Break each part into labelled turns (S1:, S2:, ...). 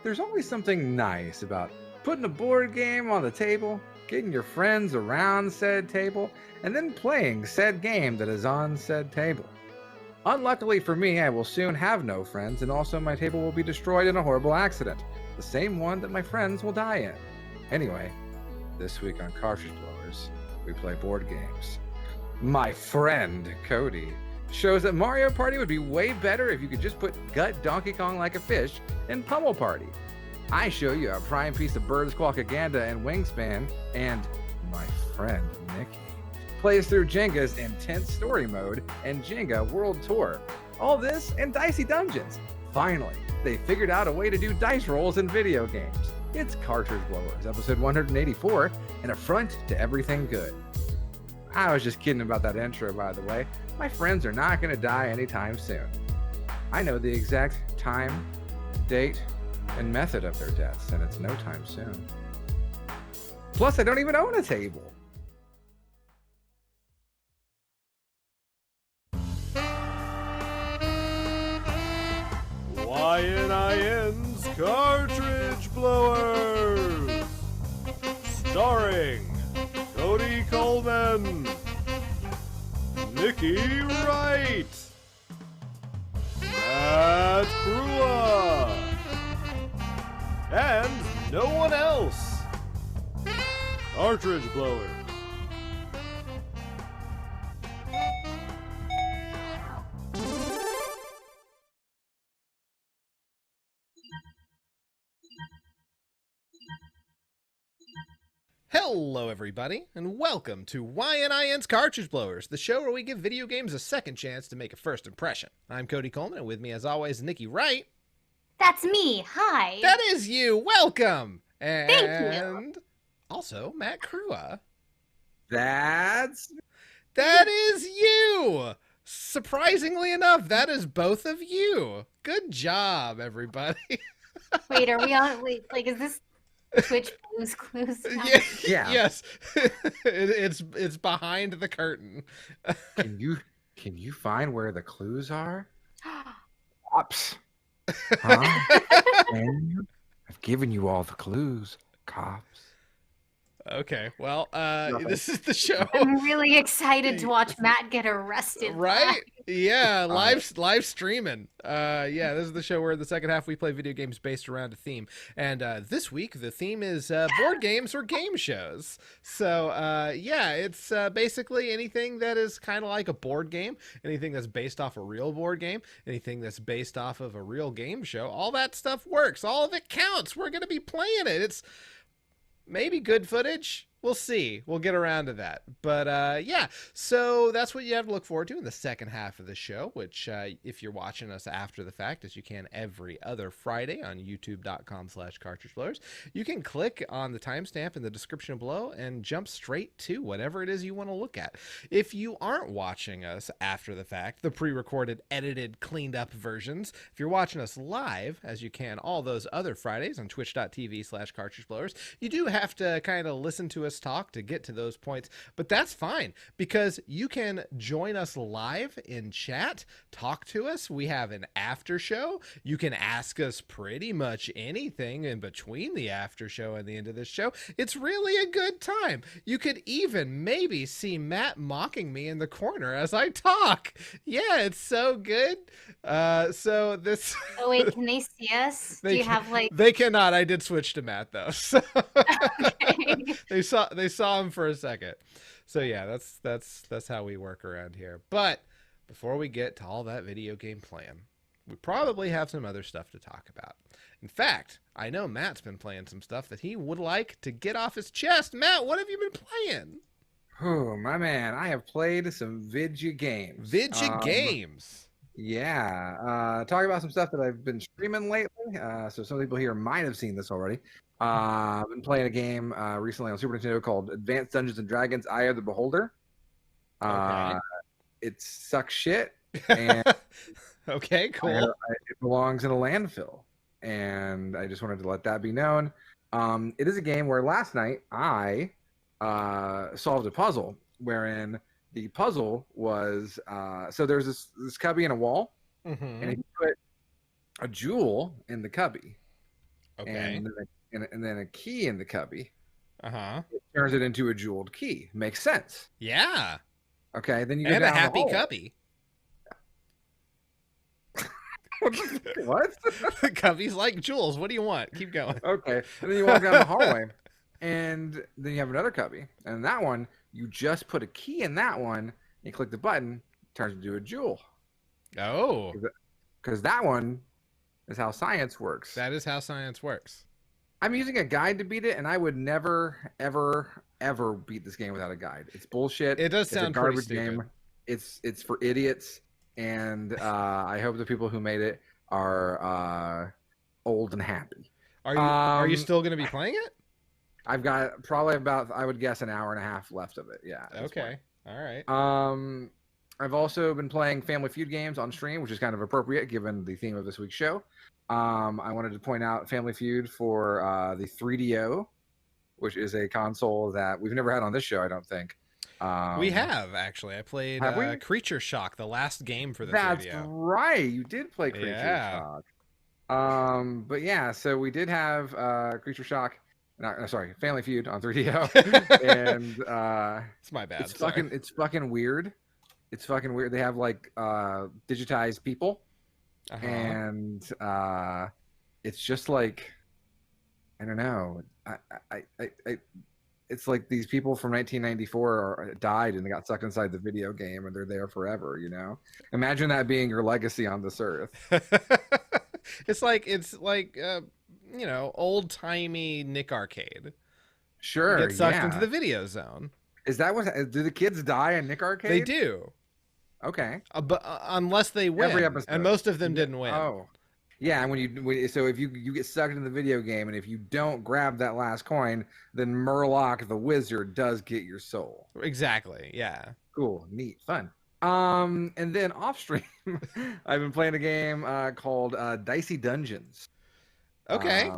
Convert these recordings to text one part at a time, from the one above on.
S1: There's always something nice about putting a board game on the table, getting your friends around said table, and then playing said game that is on said table. Unluckily for me, I will soon have no friends, and also my table will be destroyed in a horrible accident, the same one that my friends will die in. Anyway, this week on Cartridge Blowers, we play board games. My friend, Cody, shows that Mario Party would be way better if you could just put Gut Donkey Kong like a fish in Pummel Party. I show you a prime piece of bird Squakaganda and Wingspan, and my friend, Nikki, plays through Jenga's intense story mode and Jenga World Tour. All this in Dicey Dungeons. Finally, they figured out a way to do dice rolls in video games. It's Cartridge Blowers, episode 184, an affront to everything good. I was just kidding about that intro, by the way. My friends are not going to die anytime soon. I know the exact time, date, and method of their deaths, and it's no time soon. Plus, I don't even own a table.
S2: YNIN's Cartridge Blowers, starring Cody Coleman, Nikki Wright, Matt Krua, and no one else. Cartridge Blowers.
S3: Hello everybody, and welcome to YNIN's Cartridge Blowers, the show where we give video games a second chance to make a first impression. I'm Cody Coleman, and with me as always, Nikki Wright.
S4: That's me, hi!
S3: That is you, welcome! And
S4: Thank you!
S3: Also, Matt Krua.
S1: That
S3: is you! Surprisingly enough, that is both of you. Good job, everybody.
S4: Wait, are we on, like, is this Twitch Blues Clues?
S1: Yeah.
S3: Yes. It's behind the curtain.
S1: Can you find where the clues are? Cops. Huh? I've given you all the clues, cops.
S3: Okay, well, this is the show.
S4: I'm really excited to watch Matt get arrested.
S3: Right? Yeah, live streaming. Yeah, this is the show where in the second half we play video games based around a theme. And this week the theme is board games or game shows. So yeah, it's basically anything that is kind of like a board game, anything that's based off a real board game, anything that's based off of a real game show. All that stuff works. All of it counts. We're going to be playing it. It's maybe good footage. We'll see. We'll get around to that. But yeah, so that's what you have to look forward to in the second half of the show, which if you're watching us after the fact, as you can every other Friday on youtube.com/cartridgeblowers, you can click on the timestamp in the description below and jump straight to whatever it is you want to look at. If you aren't watching us after the fact, the pre-recorded, edited, cleaned up versions, if you're watching us live, as you can all those other Fridays on twitch.tv/cartridgeblowers, you do have to kind of listen to us talk to get to those points, but that's fine because you can join us live in chat, talk to us. We have an after show. You can ask us pretty much anything in between the after show and the end of this show. It's really a good time. You could even maybe see Matt mocking me in the corner as I talk. Yeah, it's so good. So this
S4: Oh wait, can they see us? Do you have like...
S3: They cannot. I did switch to Matt though. So
S4: Okay.
S3: they saw him for a second. So yeah, that's how we work around here. But before we get to all that video game playing, we probably have some other stuff to talk about. In fact, I know Matt's been playing some stuff that he would like to get off his chest. Matt, what have you been playing?
S1: Oh, my man, I have played some vidya games.
S3: Games?
S1: Yeah. Talking about some stuff that I've been streaming lately. So some people here might have seen this already. I've been playing a game recently on Super Nintendo called Advanced Dungeons and Dragons: Eye of the Beholder.
S3: Okay.
S1: It sucks shit, and
S3: Okay, cool.
S1: it belongs in a landfill, and I just wanted to let that be known. It is a game where last night I solved a puzzle, wherein the puzzle was so there's this cubby in a wall,
S3: Mm-hmm.
S1: and if you put a jewel in the cubby,
S3: Okay.
S1: and then a key in the cubby.
S3: Uh-huh.
S1: It turns it into a jeweled key. Makes sense.
S3: Yeah.
S1: Okay, then you go
S3: And a
S1: down the
S3: happy
S1: hallway.
S3: cubby.
S1: What?
S3: Cubbies like jewels. What do you want? Keep going.
S1: Okay, and then you walk down the hallway, and then you have another cubby, and that one you just put a key in that one. You click the button, it turns into a jewel.
S3: Oh,
S1: Because that one is how science works.
S3: that is how science works.
S1: I'm using a guide to beat it, and I would never, ever, ever beat this game without a guide. It's bullshit.
S3: It does
S1: It's
S3: sound
S1: a
S3: pretty
S1: garbage
S3: stupid.
S1: game. It's for idiots, and I hope the people who made it are old and happy.
S3: Are you still going to be playing it?
S1: I've got probably about, I would guess, an hour and a half left of it. Yeah. at this
S3: Okay. All right.
S1: point. I've also been playing Family Feud games on stream, which is kind of appropriate given the theme of this week's show. I wanted to point out Family Feud for the 3DO, which is a console that we've never had on this show, I don't think.
S3: We have, actually. I played
S1: have we?
S3: Creature Shock, the last game for the
S1: That's
S3: 3DO.
S1: right. You did play Creature
S3: Yeah.
S1: Shock. But yeah, so we did have Creature Shock. No, sorry, Family Feud on 3DO, and
S3: It's my bad.
S1: it's
S3: sorry.
S1: fucking weird. It's fucking weird. They have like digitized people,
S3: Uh-huh.
S1: and it's just like, I don't know. It's like these people from 1994 died and they got stuck inside the video game and they're there forever. You know, imagine that being your legacy on this earth.
S3: it's like you know, old timey Nick Arcade.
S1: Sure,
S3: Get sucked
S1: yeah.
S3: into the video zone.
S1: Is that what? Do the kids die in Nick Arcade?
S3: They do,
S1: Okay.
S3: but unless they win,
S1: Every episode.
S3: and most of them didn't win.
S1: Oh, yeah. And so if you get sucked into the video game, and if you don't grab that last coin, then Murloc the wizard does get your soul.
S3: Exactly. Yeah.
S1: Cool, neat, fun. And then off stream, I've been playing a game called Dicey Dungeons.
S3: Okay.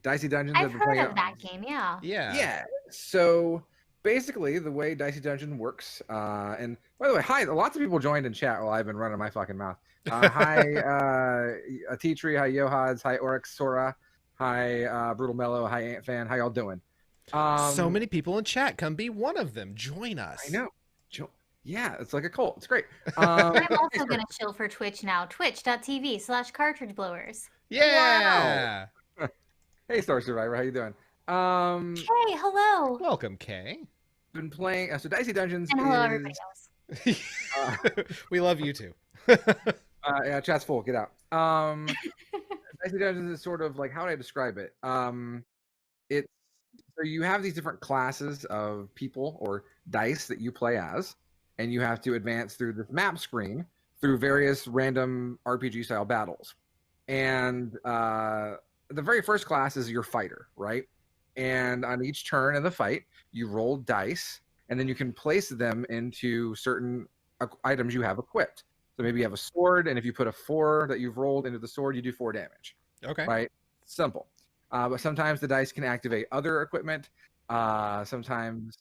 S1: Dicey Dungeons.
S4: I've
S1: been
S4: heard
S1: playing
S4: of that game, yeah.
S3: Yeah.
S1: Yeah. So basically, the way Dicey Dungeon works, and by the way, hi, lots of people joined in chat while I've been running my fucking mouth. Hi, T-Tree, hi, Yohads, hi, Oryx, Sora, hi, Brutal Mellow, hi, Ant Fan, how y'all doing?
S3: So many people in chat. Come be one of them. Join us.
S1: I know. Yeah, it's like a cult. It's great.
S4: I'm also going to chill for Twitch now. Twitch.tv/cartridge blowers.
S3: Yeah.
S1: Hey, Star Survivor, how you doing?
S4: Hey, hello.
S3: Welcome, Kay.
S1: Been playing. So Dicey Dungeons
S4: And hello,
S1: is.
S4: everybody else.
S3: We love you too.
S1: Yeah, chat's full. Get out. Dicey Dungeons is sort of like, how would I describe it? It's so you have these different classes of people or dice that you play as, and you have to advance through this map screen through various random RPG style battles. And the very first class is your fighter, right? And on each turn in the fight, you roll dice, and then you can place them into certain items you have equipped. So maybe you have a sword, and if you put a 4 that you've rolled into the sword, you do 4 damage.
S3: Okay.
S1: Right? Simple. But sometimes the dice can activate other equipment. Sometimes,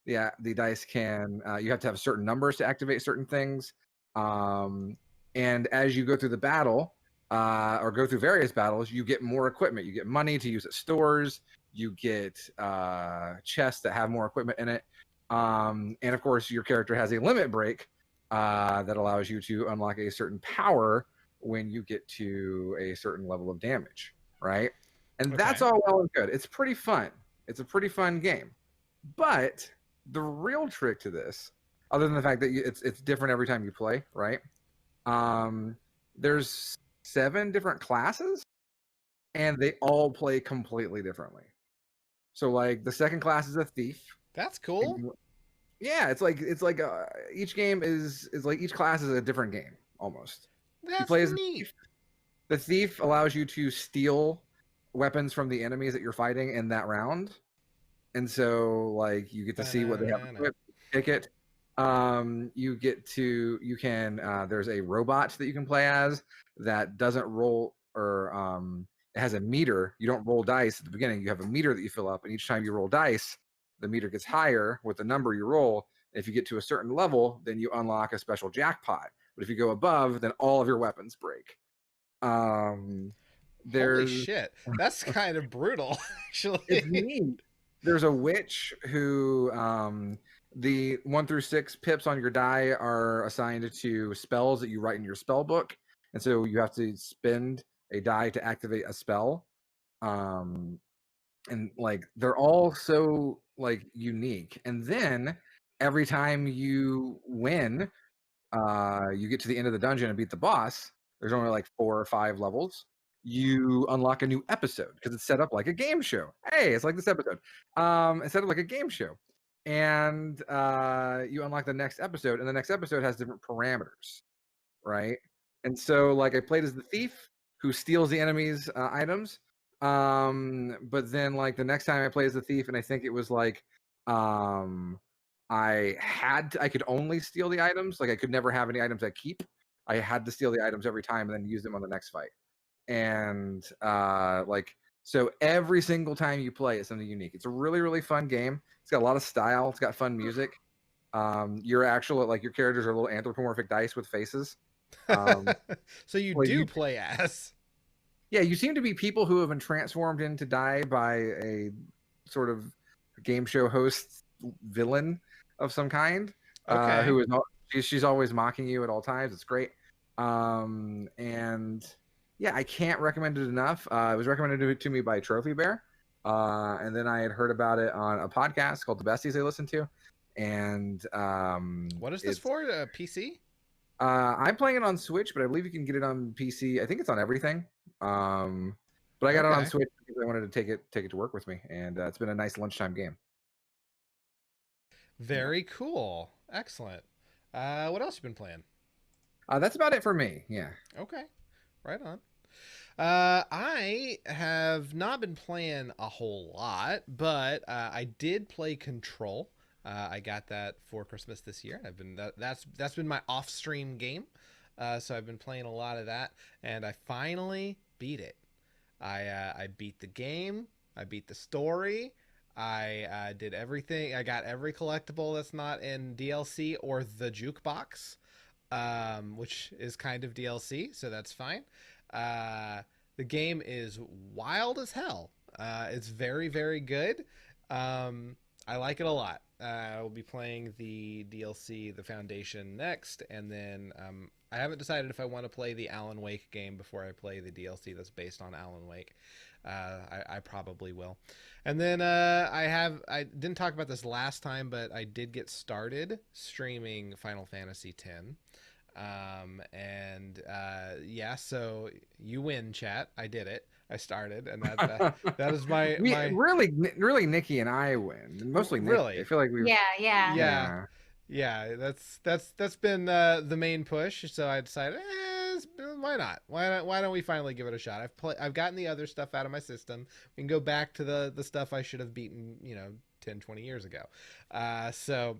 S1: the dice can. You have to have certain numbers to activate certain things. And as you go through the battle, or go through various battles, you get more equipment. You get money to use at stores. You get chests that have more equipment in it. And of course, your character has a limit break that allows you to unlock a certain power when you get to a certain level of damage, right? And that's all well and good. It's pretty fun. It's a pretty fun game. But the real trick to this, other than the fact that it's different every time you play, right? There's 7 different classes, and they all play completely differently. So, like, the second class is a thief.
S3: That's cool.
S1: Yeah, it's like each game is like each class is a different game almost.
S3: That's
S1: play as
S3: neat.
S1: The thief allows you to steal weapons from the enemies that you're fighting in that round, and so like you get to see what they have equipped, pick it. You can there's a robot that you can play as that doesn't roll, or it has a meter. You don't roll dice at the beginning. You have a meter that you fill up, and each time you roll dice, the meter gets higher with the number you roll. If you get to a certain level, then you unlock a special jackpot. But if you go above, then all of your weapons break.
S3: Holy
S1: There's
S3: shit. That's kind of brutal, actually.
S1: it's neat. There's a witch who the 1 through 6 pips on your die are assigned to spells that you write in your spell book, and so you have to spend a die to activate a spell. And like they're all so like unique. And then every time you win, you get to the end of the dungeon and beat the boss. There's only like 4 or 5 levels. You unlock a new episode because it's set up like a game show. Hey, it's like this episode. It's set up like a game show, and you unlock the next episode, and the next episode has different parameters, right? And so, like, I played as the thief who steals the enemy's items. But then, like, the next time I played as the thief, and I think it was like, I could only steal the items. Like, I could never have any items I keep. I had to steal the items every time and then use them on the next fight. And like, so every single time you play, it's something unique. It's a really, really fun game. It's got a lot of style. It's got fun music. Your characters are little anthropomorphic dice with faces.
S3: So you
S1: well,
S3: do
S1: you-
S3: play as.
S1: Yeah, you seem to be people who have been transformed into die by a sort of game show host villain of some kind.
S3: Okay.
S1: Who is she's always mocking you at all times. It's great. And yeah, I can't recommend it enough. It was recommended to me by Trophy Bear, and then I had heard about it on a podcast called The Besties I listen to. And
S3: What is this for? PC?
S1: I'm playing it on Switch, but I believe you can get it on PC. I think it's on everything. But I got it on
S3: Okay.
S1: Switch because I wanted to take it to work with me, and it's been a nice lunchtime game.
S3: Very cool. Excellent. What else you been playing?
S1: That's about it for me. Yeah.
S3: Okay. Right on. I have not been playing a whole lot, but I did play Control. I got that for Christmas this year. That's been my off-stream game. So I've been playing a lot of that, and I finally beat it. I beat the game. I beat the story. I did everything. I got every collectible that's not in DLC or the jukebox, which is kind of DLC, so that's fine. The game is wild as hell. It's very, very good. I like it a lot. I will be playing the DLC, The Foundation, next, and then I haven't decided if I want to play the Alan Wake game before I play the DLC that's based on Alan Wake. I probably will. And then I didn't talk about this last time, but I did get started streaming Final Fantasy X. Yeah, so you win, chat. I did it. I started, and that is my
S1: Really, Nikki and I win. Mostly Nikki.
S3: Really?
S1: I feel like we.
S4: Yeah.
S3: Yeah, that's been the main push. So I decided, why not? Why don't we finally give it a shot? I've gotten the other stuff out of my system. We can go back to the stuff I should have beaten, 10, 20 years ago. So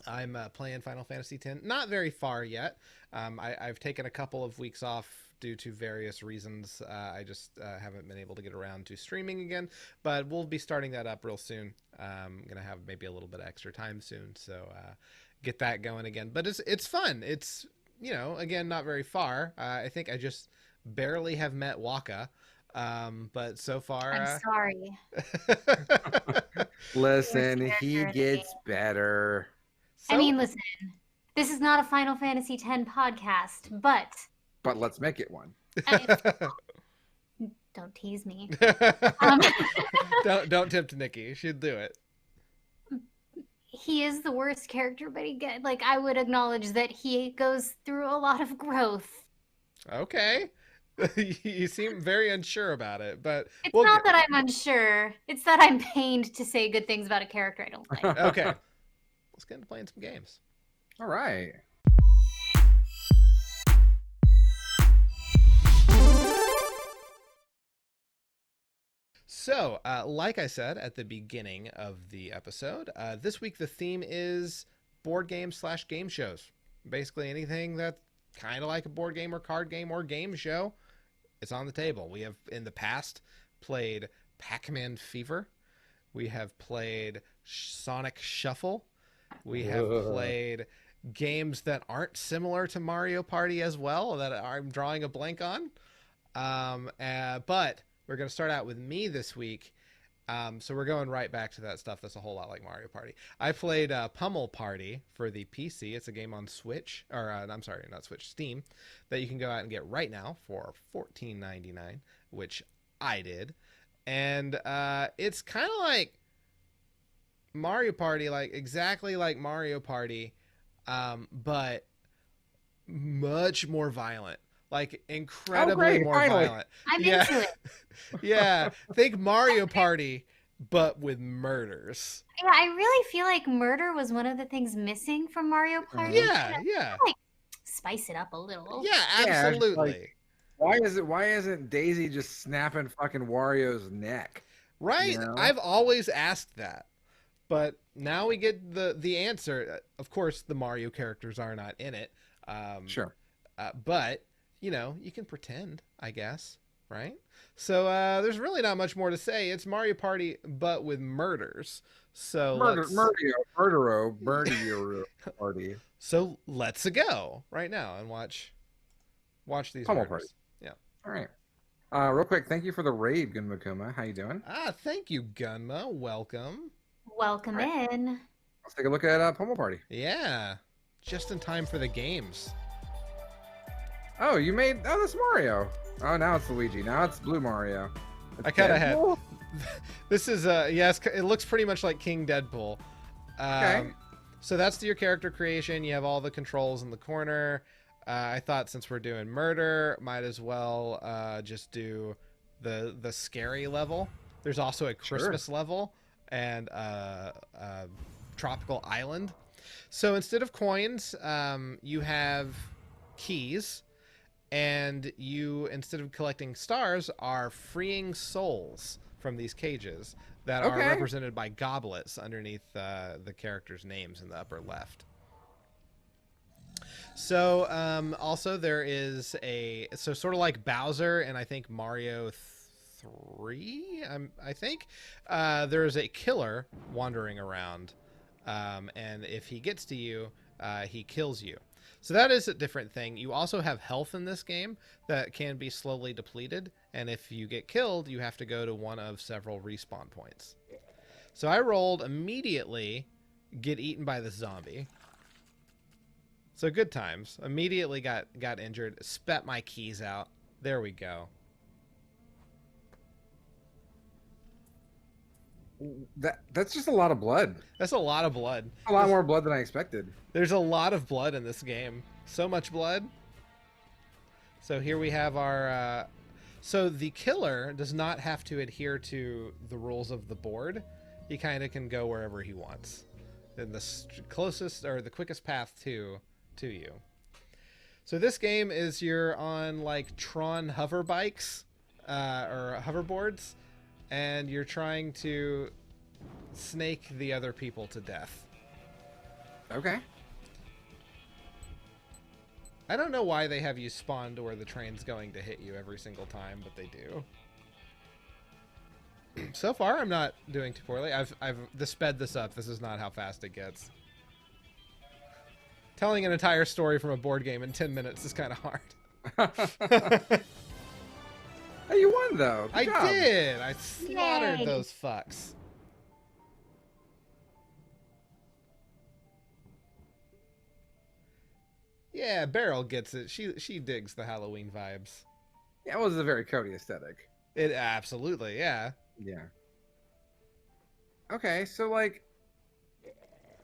S3: I'm playing Final Fantasy X. Not very far yet. I've taken a couple of weeks off due to various reasons. I just haven't been able to get around to streaming again, but we'll be starting that up real soon. I'm gonna have maybe a little bit of extra time soon, so get that going again. But it's fun. It's again, not very far. I think I just barely have met Waka, but so far.
S4: I'm sorry.
S1: Listen, he gets better.
S4: I mean, listen, this is not a Final Fantasy X podcast, but
S1: let's make it one.
S4: don't tease me.
S3: Don't tempt Nikki. She'd do it.
S4: He is the worst character, but I would acknowledge that he goes through a lot of growth.
S3: Okay. You seem very unsure about it, but
S4: It's not that I'm unsure. It's that I'm pained to say good things about a character I don't like.
S3: Okay. Let's get into playing some games.
S1: All right.
S3: So, like I said at the beginning of the episode, this week the theme is board games / game shows. Basically anything that's kind of like a board game or card game or game show, it's on the table. We have in the past played Pac-Man Fever. We have played Sonic Shuffle. We have played games that aren't similar to Mario Party as well, that I'm drawing a blank on. But we're going to start out with me this week. So we're going right back to that stuff that's a whole lot like Mario Party. I played Pummel Party for the PC. It's a game on Switch, or I'm sorry, not Switch, Steam, that you can go out and get right now for $14.99, which I did. And it's kind of like Mario Party, like exactly like Mario Party, but much more violent. Like incredibly more violent.
S4: I'm into it.
S3: Yeah. Think Mario Party, but with murders.
S4: Yeah, I really feel like murder was one of the things missing from Mario Party.
S3: Yeah, yeah.
S4: Like, spice it up a little.
S3: Yeah, absolutely.
S1: Why isn't Daisy just snapping fucking Wario's neck?
S3: Right?
S1: You know?
S3: I've always asked that. But now we get the answer. Of course, the Mario characters are not in it.
S1: Sure.
S3: But, you know, you can pretend, I guess. Right? So there's really not much more to say. It's Mario Party, but with murders. So
S1: Murder Party.
S3: So let's go right now and watch these
S1: Pummel
S3: murders.
S1: Party.
S3: Yeah.
S1: All right. Real quick, thank you for the raid, Gunmakuma. How you doing?
S3: Thank you, Gunma. Welcome.
S4: Welcome in.
S1: Let's take a look at Pummel Party.
S3: Yeah. Just in time for the games.
S1: Oh, that's Mario. Oh, now it's Luigi. Now it's Blue Mario.
S3: I kind of had. This is yes, it looks pretty much like King Deadpool.
S1: Okay.
S3: So that's your character creation. You have all the controls in the corner. I thought since we're doing murder, might as well just do the scary level. There's also a Christmas level and a tropical island. So instead of coins, you have keys. And you, instead of collecting stars, are freeing souls from these cages that are represented by goblets underneath the characters' names in the upper left. So also there is so sort of like Bowser and I think Mario 3, I think, there is a killer wandering around. And if he gets to you, he kills you. So that is a different thing. You also have health in this game that can be slowly depleted. And if you get killed, you have to go to one of several respawn points. So I rolled immediately, get eaten by the zombie. So good times. Immediately got injured, spat my keys out. There we go.
S1: That's just a lot of blood.
S3: That's a lot of blood.
S1: A lot more blood than I expected.
S3: There's a lot of blood in this game. So much blood. So here we have our... so the killer does not have to adhere to the rules of the board. He kind of can go wherever he wants. In the closest or the quickest path to you. So this game is you're on like Tron hover bikes or hoverboards. And you're trying to snake the other people to death.
S1: Okay.
S3: I don't know why they have you spawn to where the train's going to hit you every single time, but they do. So far, I'm not doing too poorly. I've sped this up. This is not how fast it gets. Telling an entire story from a board game in 10 minutes is kind of hard.
S1: Hey, you won though. Good job.
S3: Did. I slaughtered
S4: Yay.
S3: those fucks. Yeah, Beryl gets it. She digs the Halloween vibes.
S1: Yeah, it was a very Cody aesthetic.
S3: It absolutely, yeah.
S1: Yeah. Okay, so like,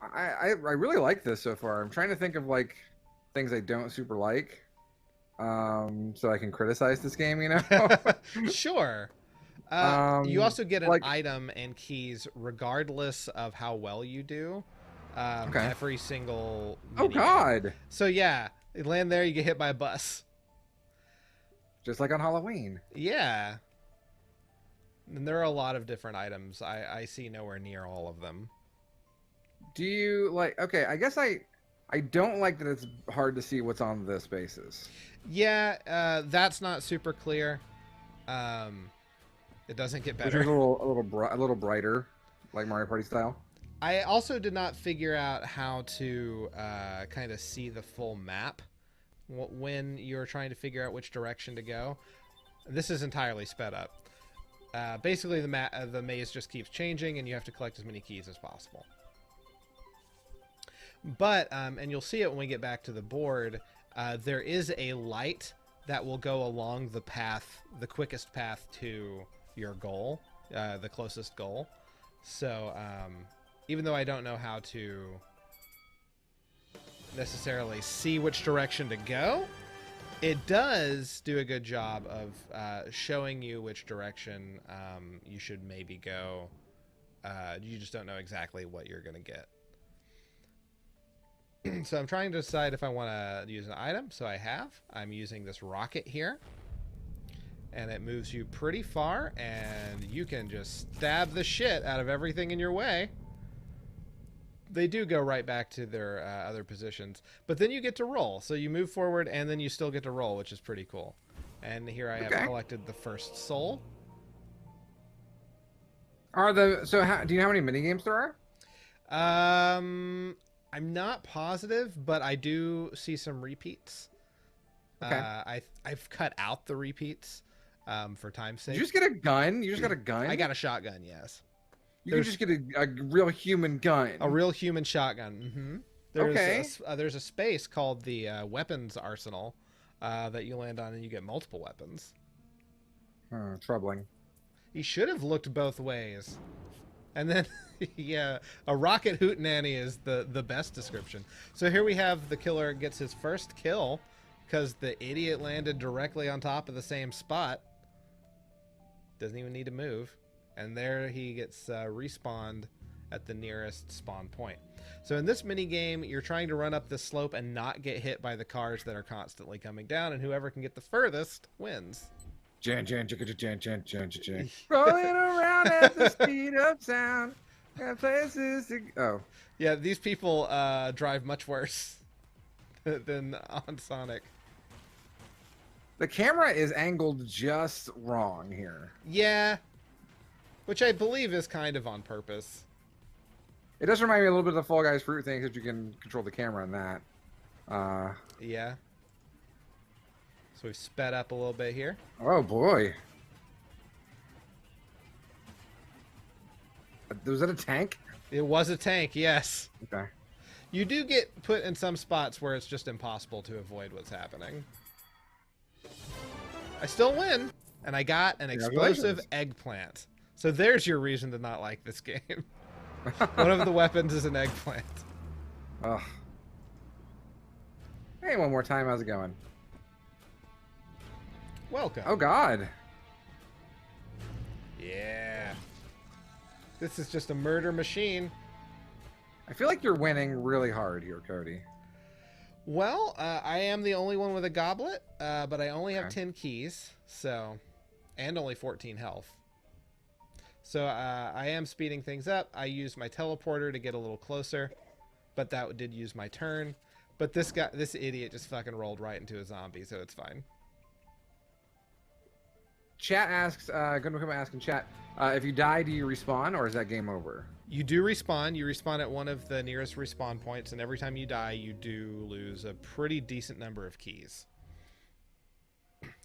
S1: I really like this so far. I'm trying to think of like things I don't super like. So I can criticize this game, you know?
S3: Sure. You also get an item and keys regardless of how well you do. Every single
S1: Oh god.
S3: So yeah, you land there, you get hit by a bus.
S1: Just like on Halloween.
S3: Yeah. And there are a lot of different items. I see nowhere near all of them.
S1: Do you like, okay, I guess I don't like that it's hard to see what's on the spaces.
S3: Yeah, that's not super clear. It doesn't get better.
S1: Which is a little brighter, like Mario Party style.
S3: I also did not figure out how to kind of see the full map when you're trying to figure out which direction to go. This is entirely sped up. Basically, the maze just keeps changing, and you have to collect as many keys as possible. But, and you'll see it when we get back to the board, there is a light that will go along the path, the quickest path to your goal, the closest goal. So, even though I don't know how to necessarily see which direction to go, it does do a good job of showing you which direction you should maybe go. You just don't know exactly what you're going to get. So I'm trying to decide if I want to use an item. So I'm using this rocket here. And it moves you pretty far, and you can just stab the shit out of everything in your way. They do go right back to their other positions. But then you get to roll. So you move forward, and then you still get to roll, which is pretty cool. And here I have collected the first soul.
S1: Do you know how many minigames there are?
S3: I'm not positive, but I do see some repeats.
S1: Okay.
S3: I've cut out the repeats for time's sake.
S1: Did you just get a gun? You just got a gun?
S3: I got a shotgun, yes.
S1: You can just get a real human gun.
S3: A real human shotgun. Mm-hmm. There's a space called the weapons arsenal that you land on, and you get multiple weapons.
S1: Troubling.
S3: He should have looked both ways. And then, yeah, a rocket hootenanny is the best description. So here we have the killer gets his first kill because the idiot landed directly on top of the same spot. Doesn't even need to move. And there he gets respawned at the nearest spawn point. So in this mini game, you're trying to run up the slope and not get hit by the cars that are constantly coming down, and whoever can get the furthest wins.
S1: Rolling around at the speed of sound. Got places to go.
S3: Yeah, these people drive much worse than on Sonic.
S1: The camera is angled just wrong here.
S3: Yeah, which I believe is kind of on purpose.
S1: It does remind me a little bit of the Fall Guys fruit thing, because you can control the camera on that.
S3: Yeah. So we've sped up a little bit here.
S1: Oh boy. Was that a tank?
S3: It was a tank, yes.
S1: Okay.
S3: You do get put in some spots where it's just impossible to avoid what's happening. I still win, and I got an explosive eggplant. So there's your reason to not like this game. One of the weapons is an eggplant.
S1: Ugh. Hey, one more time. How's it going?
S3: Welcome.
S1: Oh, God.
S3: Yeah. This is just a murder machine.
S1: I feel like you're winning really hard here, Cody.
S3: Well, I am the only one with a goblet, but I only have 10 keys, so, and only 14 health. So I am speeding things up. I used my teleporter to get a little closer, but that did use my turn. But this idiot just fucking rolled right into a zombie, so it's fine.
S1: Chat asks, gonna come ask in chat, if you die, do you respawn, or is that game over?
S3: You do respawn. You respawn at one of the nearest respawn points, and every time you die, you do lose a pretty decent number of keys.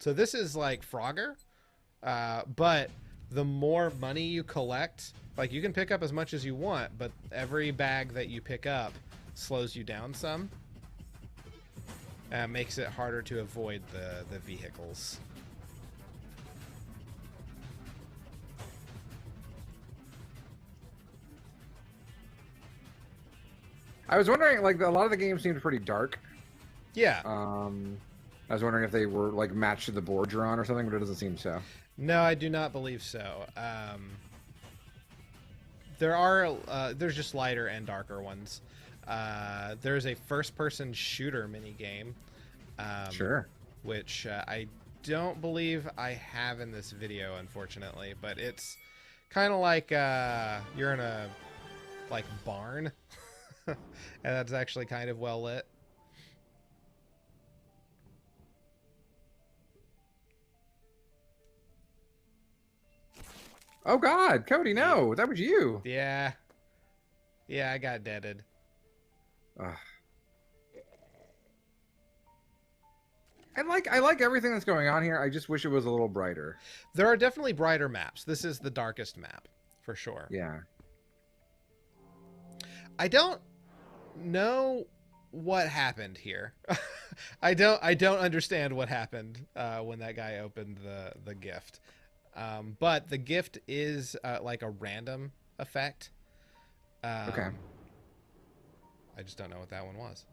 S3: So this is like Frogger, but the more money you collect, like you can pick up as much as you want, but every bag that you pick up slows you down some. Makes it harder to avoid the vehicles.
S1: I was wondering, like, a lot of the games seemed pretty dark.
S3: Yeah.
S1: I was wondering if they were, like, matched to the board you're on or something, but it doesn't seem so.
S3: No, I do not believe so. There's just lighter and darker ones. There's a first-person shooter mini-game.
S1: Sure.
S3: Which I don't believe I have in this video, unfortunately, but it's kind of like you're in a, like, barn. And that's actually kind of well lit.
S1: Oh God, Cody, no, that was you.
S3: Yeah. Yeah, I got deaded.
S1: Ugh. I like everything that's going on here. I just wish it was a little brighter.
S3: There are definitely brighter maps. This is the darkest map, for sure.
S1: Yeah.
S3: I don't know what happened here. I don't understand what happened when that guy opened the gift. But the gift is like a random effect.
S1: Okay.
S3: I just don't know what that one was.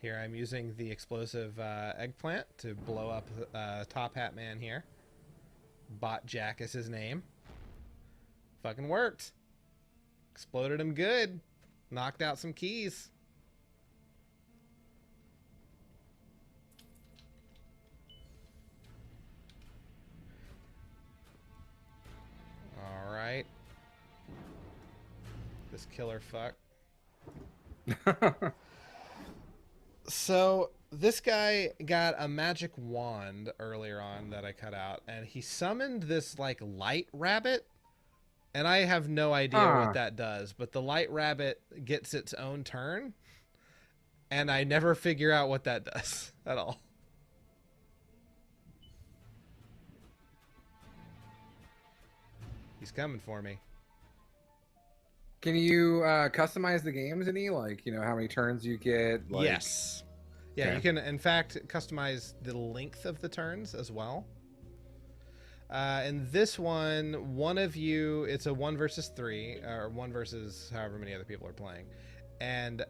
S3: Here I'm using the explosive eggplant to blow up Top Hat Man here. Bot Jack is his name. Fucking worked. Exploded him good. Knocked out some keys. All right. This killer fuck. So this guy got a magic wand earlier on that I cut out, and he summoned this like light rabbit, and I have no idea what that does, but the light rabbit gets its own turn, and I never figure out what that does at all. He's coming for me.
S1: Can you customize the games any? Like, you know, how many turns you get? Like...
S3: Yes. Yeah,
S1: Okay.
S3: you can, in fact, customize the length of the turns as well. In this one of you, it's a 1 versus 3, or 1 versus however many other people are playing. And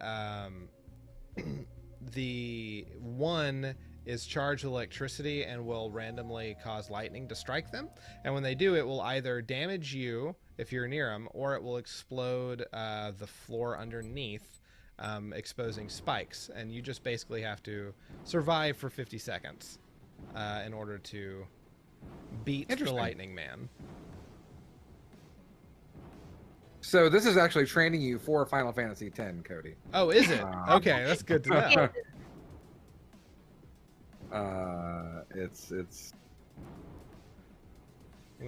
S3: the one is charged with electricity and will randomly cause lightning to strike them. And when they do, it will either damage you if you're near them, or it will explode the floor underneath, exposing spikes. And you just basically have to survive for 50 seconds in order to beat the Lightning Man.
S1: So this is actually training you for Final Fantasy X, Cody.
S3: Oh, is it? Okay, that's good to know.
S1: It's
S3: You're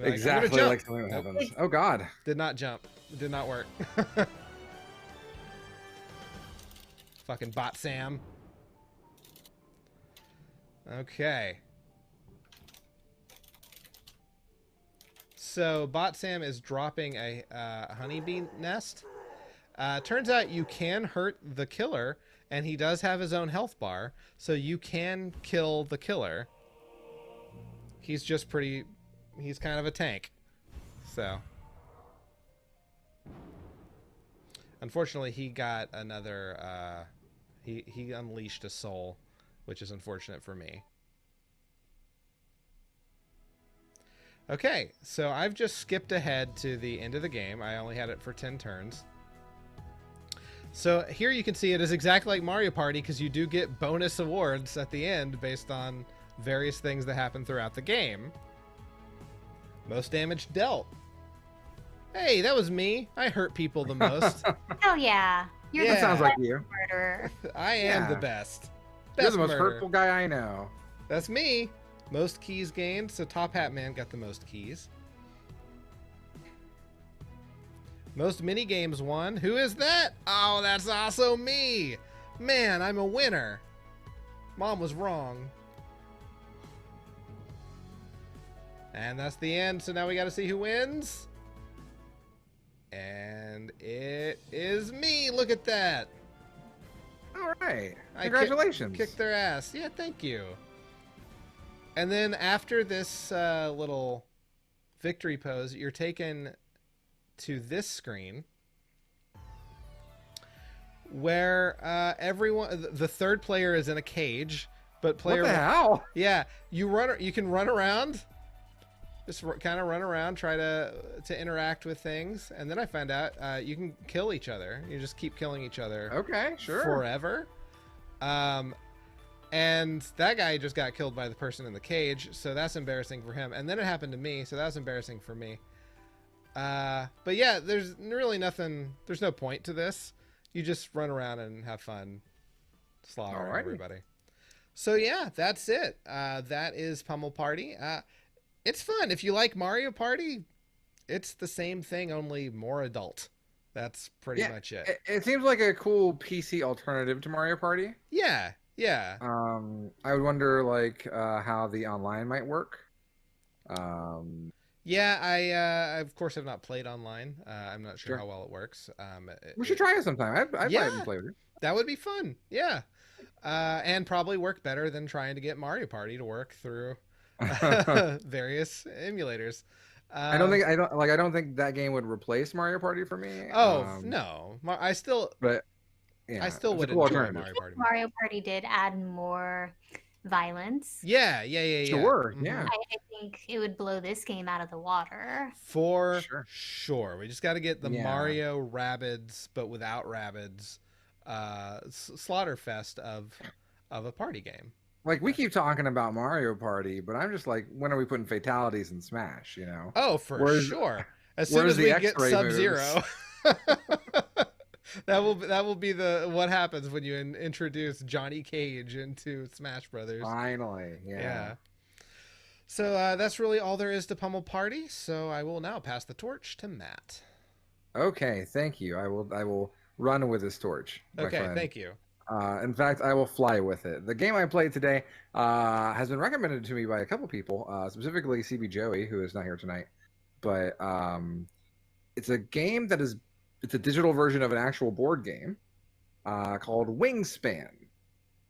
S3: like,
S1: exactly
S3: "I'm gonna
S1: like
S3: jump."
S1: something that
S3: Nope.
S1: happens. Oh God.
S3: Did not jump. Did not work. Fucking bot Sam. Okay. So bot Sam is dropping a honeybee nest. Turns out you can hurt the killer, and he does have his own health bar, so you can kill the killer. He's just pretty... He's kind of a tank. So... Unfortunately, he got another... He unleashed a soul, which is unfortunate for me. Okay, so I've just skipped ahead to the end of the game. I only had it for 10 turns. So here you can see it is exactly like Mario Party, because you do get bonus awards at the end based on various things that happen throughout the game. Most damage dealt. Hey, that was me. I hurt people the most.
S4: Hell yeah. You're
S3: Yeah.
S1: That sounds like you.
S4: murderer.
S3: I am the
S1: Yeah.
S3: best.
S1: You're the most
S3: murderer.
S1: hurtful guy I know.
S3: That's me. Most keys gained, so Top Hat Man got the most keys. Most mini games won. Who is that? Oh, that's also me. Man, I'm a winner. Mom was wrong. And that's the end, so now we gotta see who wins. And it is me. Look at that.
S1: All right.
S3: I
S1: Congratulations.
S3: Kicked their ass. Yeah, thank you. And then after this little victory pose, you're taken to this screen where everyone, the third player is in a cage, but player
S1: What the hell?
S3: yeah, you can run around, just kind of run around, try to interact with things, and then I found out you can kill each other. You just keep killing each other.
S1: Okay, sure.
S3: Forever. And that guy just got killed by the person in the cage, so that's embarrassing for him. And then it happened to me, so that was embarrassing for me. But yeah, there's really nothing, there's no point to this. You just run around and have fun slaughtering
S1: Alrighty.
S3: everybody. So yeah, that's it. That is Pummel Party. It's fun. If you like Mario Party, it's the same thing, only more adult. That's pretty much it.
S1: It seems like a cool PC alternative to Mario Party.
S3: Yeah, yeah.
S1: I would wonder like how the online might work.
S3: Yeah, I of course have not played online. I'm not sure
S1: Sure.
S3: how well it works.
S1: We should try it sometime. I'd buy it
S3: Yeah.
S1: and play with you.
S3: That would be fun. Yeah. And probably work better than trying to get Mario Party to work through various emulators.
S1: I don't think that game would replace Mario Party for me.
S3: No, I still
S1: But yeah,
S3: I still
S1: it's a
S3: would
S1: cool
S3: enjoy
S1: alternative.
S3: Mario Party.
S4: Mario Party did add more violence.
S3: Yeah.
S1: Sure,
S3: Mhm.
S1: yeah.
S4: I think it would blow this game out of the water.
S3: For
S1: Sure.
S3: sure. We just got to get the
S1: Yeah.
S3: Mario Rabbids, but without Rabbids, slaughterfest of a party game.
S1: Like we keep talking about Mario Party, but I'm just like, when are we putting fatalities in Smash? You know?
S3: Oh, for
S1: Where's-
S3: sure. As soon
S1: where's
S3: as
S1: the
S3: we get
S1: X-ray
S3: Sub-Zero, that will be the what happens when you introduce Johnny Cage into Smash Brothers.
S1: Finally,
S3: Yeah. So that's really all there is to Pummel Party. So I will now pass the torch to Matt.
S1: Okay, thank you. I will run with this torch. My
S3: Okay,
S1: friend.
S3: thank you.
S1: In fact, I will fly with it. The game I played today has been recommended to me by a couple people, specifically CB Joey, who is not here tonight. But it's a game it's a digital version of an actual board game called Wingspan.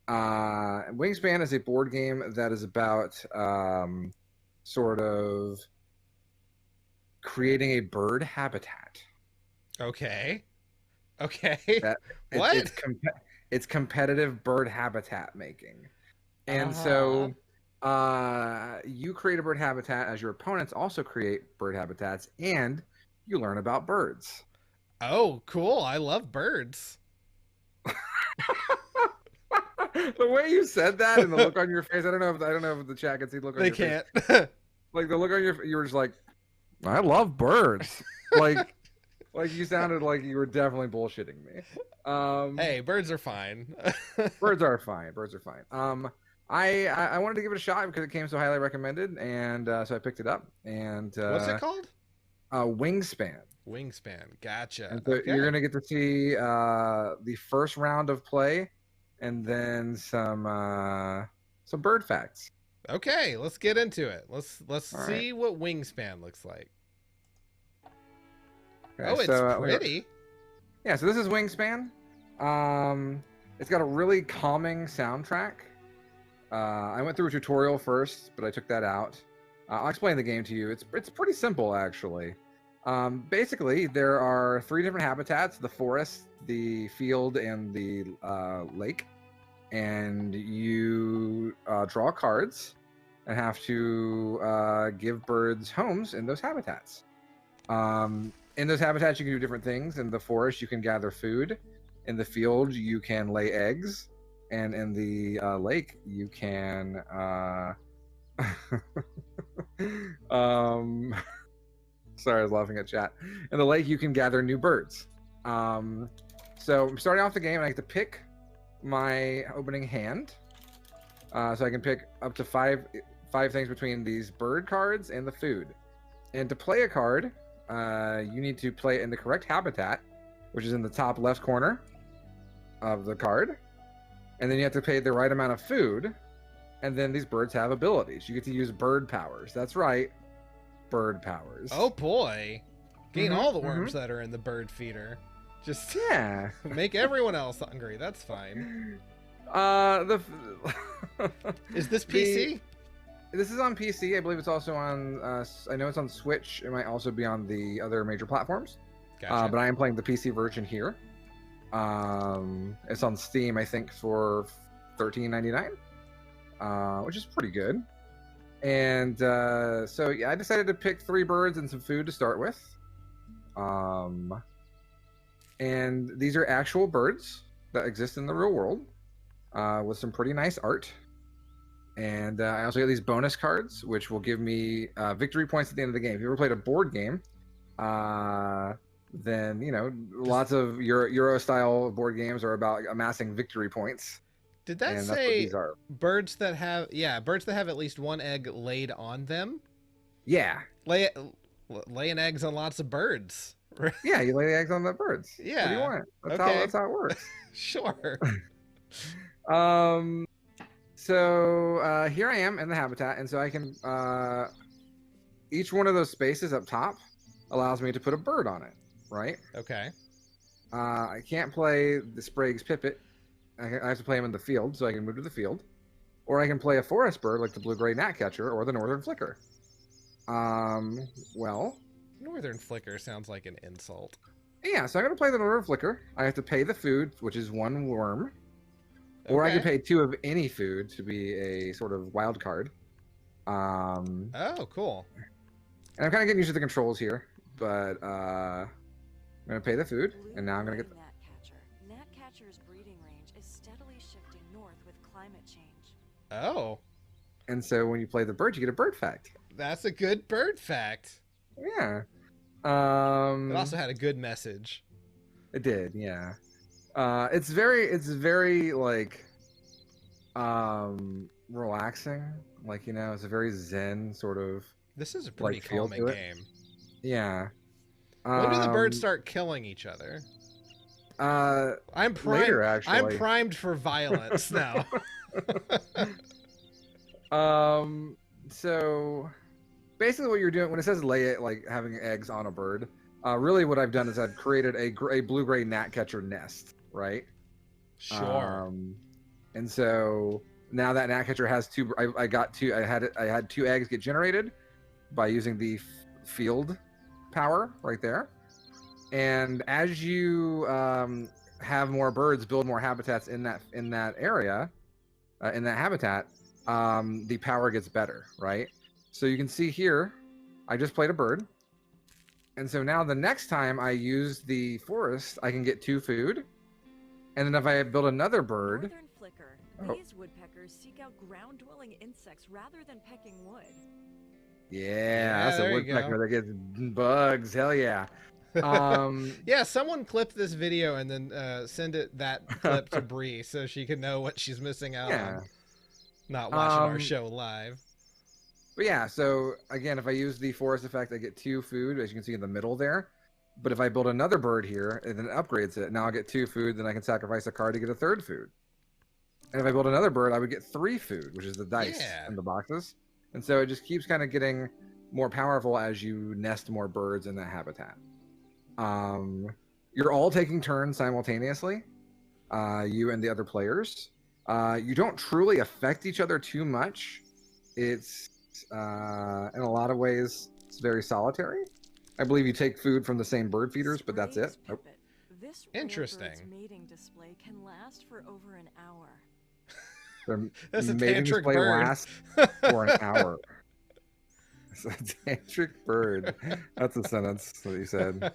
S1: Wingspan is a board game that is about sort of creating a bird habitat.
S3: Okay.
S1: That
S3: What?
S1: It's competitive bird habitat making. And so you create a bird habitat as your opponents also create bird habitats, and you learn about birds.
S3: Oh, cool. I love birds.
S1: The way you said that and the look on your face, I don't know if the chat can see the look on
S3: They
S1: your face.
S3: can't.
S1: Like the look on your, you were just like, I love birds. like you sounded like you were definitely bullshitting me.
S3: Hey, birds are fine.
S1: Birds are fine. I wanted to give it a shot because it came so highly recommended, and so I picked it up. And
S3: What's it called?
S1: Wingspan.
S3: Wingspan. Gotcha.
S1: And so
S3: Okay.
S1: you're gonna get to see the first round of play, and then some bird facts.
S3: Okay, let's get into it. Let's
S1: All
S3: see what Wingspan looks like.
S1: Okay,
S3: Oh, it's
S1: so,
S3: pretty.
S1: Yeah, so this is Wingspan. It's got a really calming soundtrack. I went through a tutorial first, but I took that out. I'll explain the game to you. It's pretty simple, actually. Basically, there are 3 different habitats: the forest, the field, and the lake. And you draw cards and have to give birds homes in those habitats. In those habitats, you can do different things. In the forest, you can gather food. In the field, you can lay eggs. And in the lake, you can... Sorry, I was laughing at chat. In the lake, you can gather new birds. So I'm starting off the game, and I get to pick my opening hand. So I can pick up to five things between these bird cards and the food. And to play a card, you need to play it in the correct habitat, which is in the top left corner of the card. And then you have to pay the right amount of food. And then these birds have abilities. You get to use bird powers. That's right, bird powers.
S3: Oh boy. Gain
S1: Mhm,
S3: all the worms that are in the bird feeder. Just
S1: yeah.
S3: make everyone else hungry. That's fine. Is this PC?
S1: This is on PC. I believe it's also on. I know it's on Switch. It might also be on the other major platforms.
S3: Gotcha.
S1: But I am playing the PC version here. It's on Steam, I think, for $13.99, which is pretty good. And so yeah, I decided to pick 3 birds and some food to start with. And these are actual birds that exist in the real world, with some pretty nice art. And I also get these bonus cards, which will give me victory points at the end of the game. If you ever played a board game, then, you know, lots of Euro-style board games are about amassing victory points.
S3: Did that
S1: and that's what
S3: say
S1: these are.
S3: birds that have at least one egg laid on them?
S1: Yeah.
S3: Laying eggs on lots of birds.
S1: Yeah, you lay the eggs on the birds.
S3: Yeah.
S1: What do you want?
S3: Okay.
S1: That's how it works.
S3: Sure.
S1: So here I am in the habitat, and so I can each one of those spaces up top allows me to put a bird on it, right?
S3: Okay.
S1: I can't play the Sprague's Pipit. I have to play him in the field, so I can move to the field. Or I can play a forest bird like the blue-gray gnatcatcher or the northern flicker. Well...
S3: Northern flicker sounds like an insult.
S1: Yeah, so I'm going to play the northern flicker. I have to pay the food, which is one worm. Or I
S3: Okay.
S1: can pay 2 of any food to be a sort of wild card.
S3: Oh, cool.
S1: And I'm kind of getting used to the controls here, but I'm going to pay the food, and now I'm going to get...
S5: Gnatcatcher's breeding range is steadily shifting north with climate change.
S3: Oh,
S1: And so when you play the bird, you get a bird fact.
S3: that's a good bird fact.
S1: Yeah.
S3: It also had a good message.
S1: It did, yeah. It's very like relaxing. Like, you know, it's a very zen sort of...
S3: This is a pretty
S1: Like, feel
S3: calming
S1: to it?
S3: game.
S1: Yeah.
S3: When do the birds start killing each other? I'm primed.
S1: Later, actually.
S3: I'm primed for violence now.
S1: So basically what you're doing when it says lay it, like having eggs on a bird, really what I've done is I've created a blue-gray gnatcatcher nest, right?
S3: Sure.
S1: And so now that gnatcatcher has 2, I had 2 eggs get generated by using the field power right there. And as you have more birds build more habitats in that area, in that habitat, the power gets better, right? So you can see here, I just played a bird. And so now the next time I use the forest, I can get 2 food. And then if I build another bird...
S5: Northern flicker.
S1: Oh.
S5: These woodpeckers seek out ground-dwelling insects rather than pecking wood.
S1: Yeah, that's
S3: there
S1: a
S3: you
S1: woodpecker
S3: go.
S1: that gets bugs. Hell yeah.
S3: Yeah, someone clip this video and then send that clip to Bree so she can know what she's missing out
S1: Yeah.
S3: on. Not watching our
S1: Um,
S3: show live.
S1: But yeah, so again, if I use the forest effect, I get 2 food, as you can see in the middle there. But if I build another bird here, and then it upgrades it, now I'll get 2 food, then I can sacrifice a card to get a 3rd food. And if I build another bird, I would get 3 food, which is the dice
S3: Yeah.
S1: in the boxes. And so it just keeps kind of getting more powerful as you nest more birds in that habitat. You're all taking turns simultaneously, you and the other players. You don't truly affect each other too much. It's in a lot of ways it's very solitary. I believe you take food from the same bird feeders, but that's it.
S5: Sprague's
S1: Nope.
S5: pipit. This rare
S3: Interesting.
S5: bird's mating display can last for over an hour.
S1: The
S3: That's a
S1: mating
S3: tantric
S1: display
S3: bird.
S1: lasts for an hour. It's a tantric bird. That's a sentence that you said.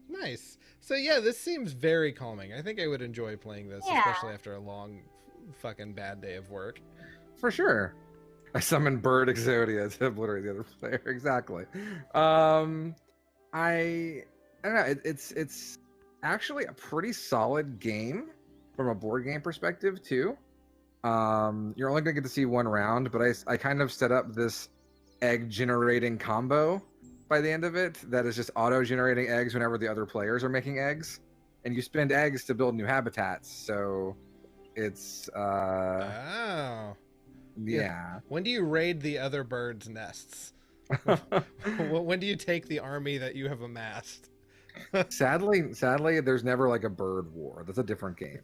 S3: Nice. So yeah, this seems very calming. I think I would enjoy playing this,
S4: Yeah.
S3: especially after a long, fucking bad day of work.
S1: For sure. I summon Bird Exodia to obliterate the other player. Exactly. I don't know. It's actually a pretty solid game from a board game perspective too. You're only gonna get to see 1 round, but I kind of set up this egg generating combo by the end of it that is just auto generating eggs whenever the other players are making eggs, and you spend eggs to build new habitats. So it's
S3: Oh.
S1: yeah.
S3: When do you raid the other birds' nests? When do you take the army that you have amassed?
S1: Sadly, there's never like a bird war. That's a different game.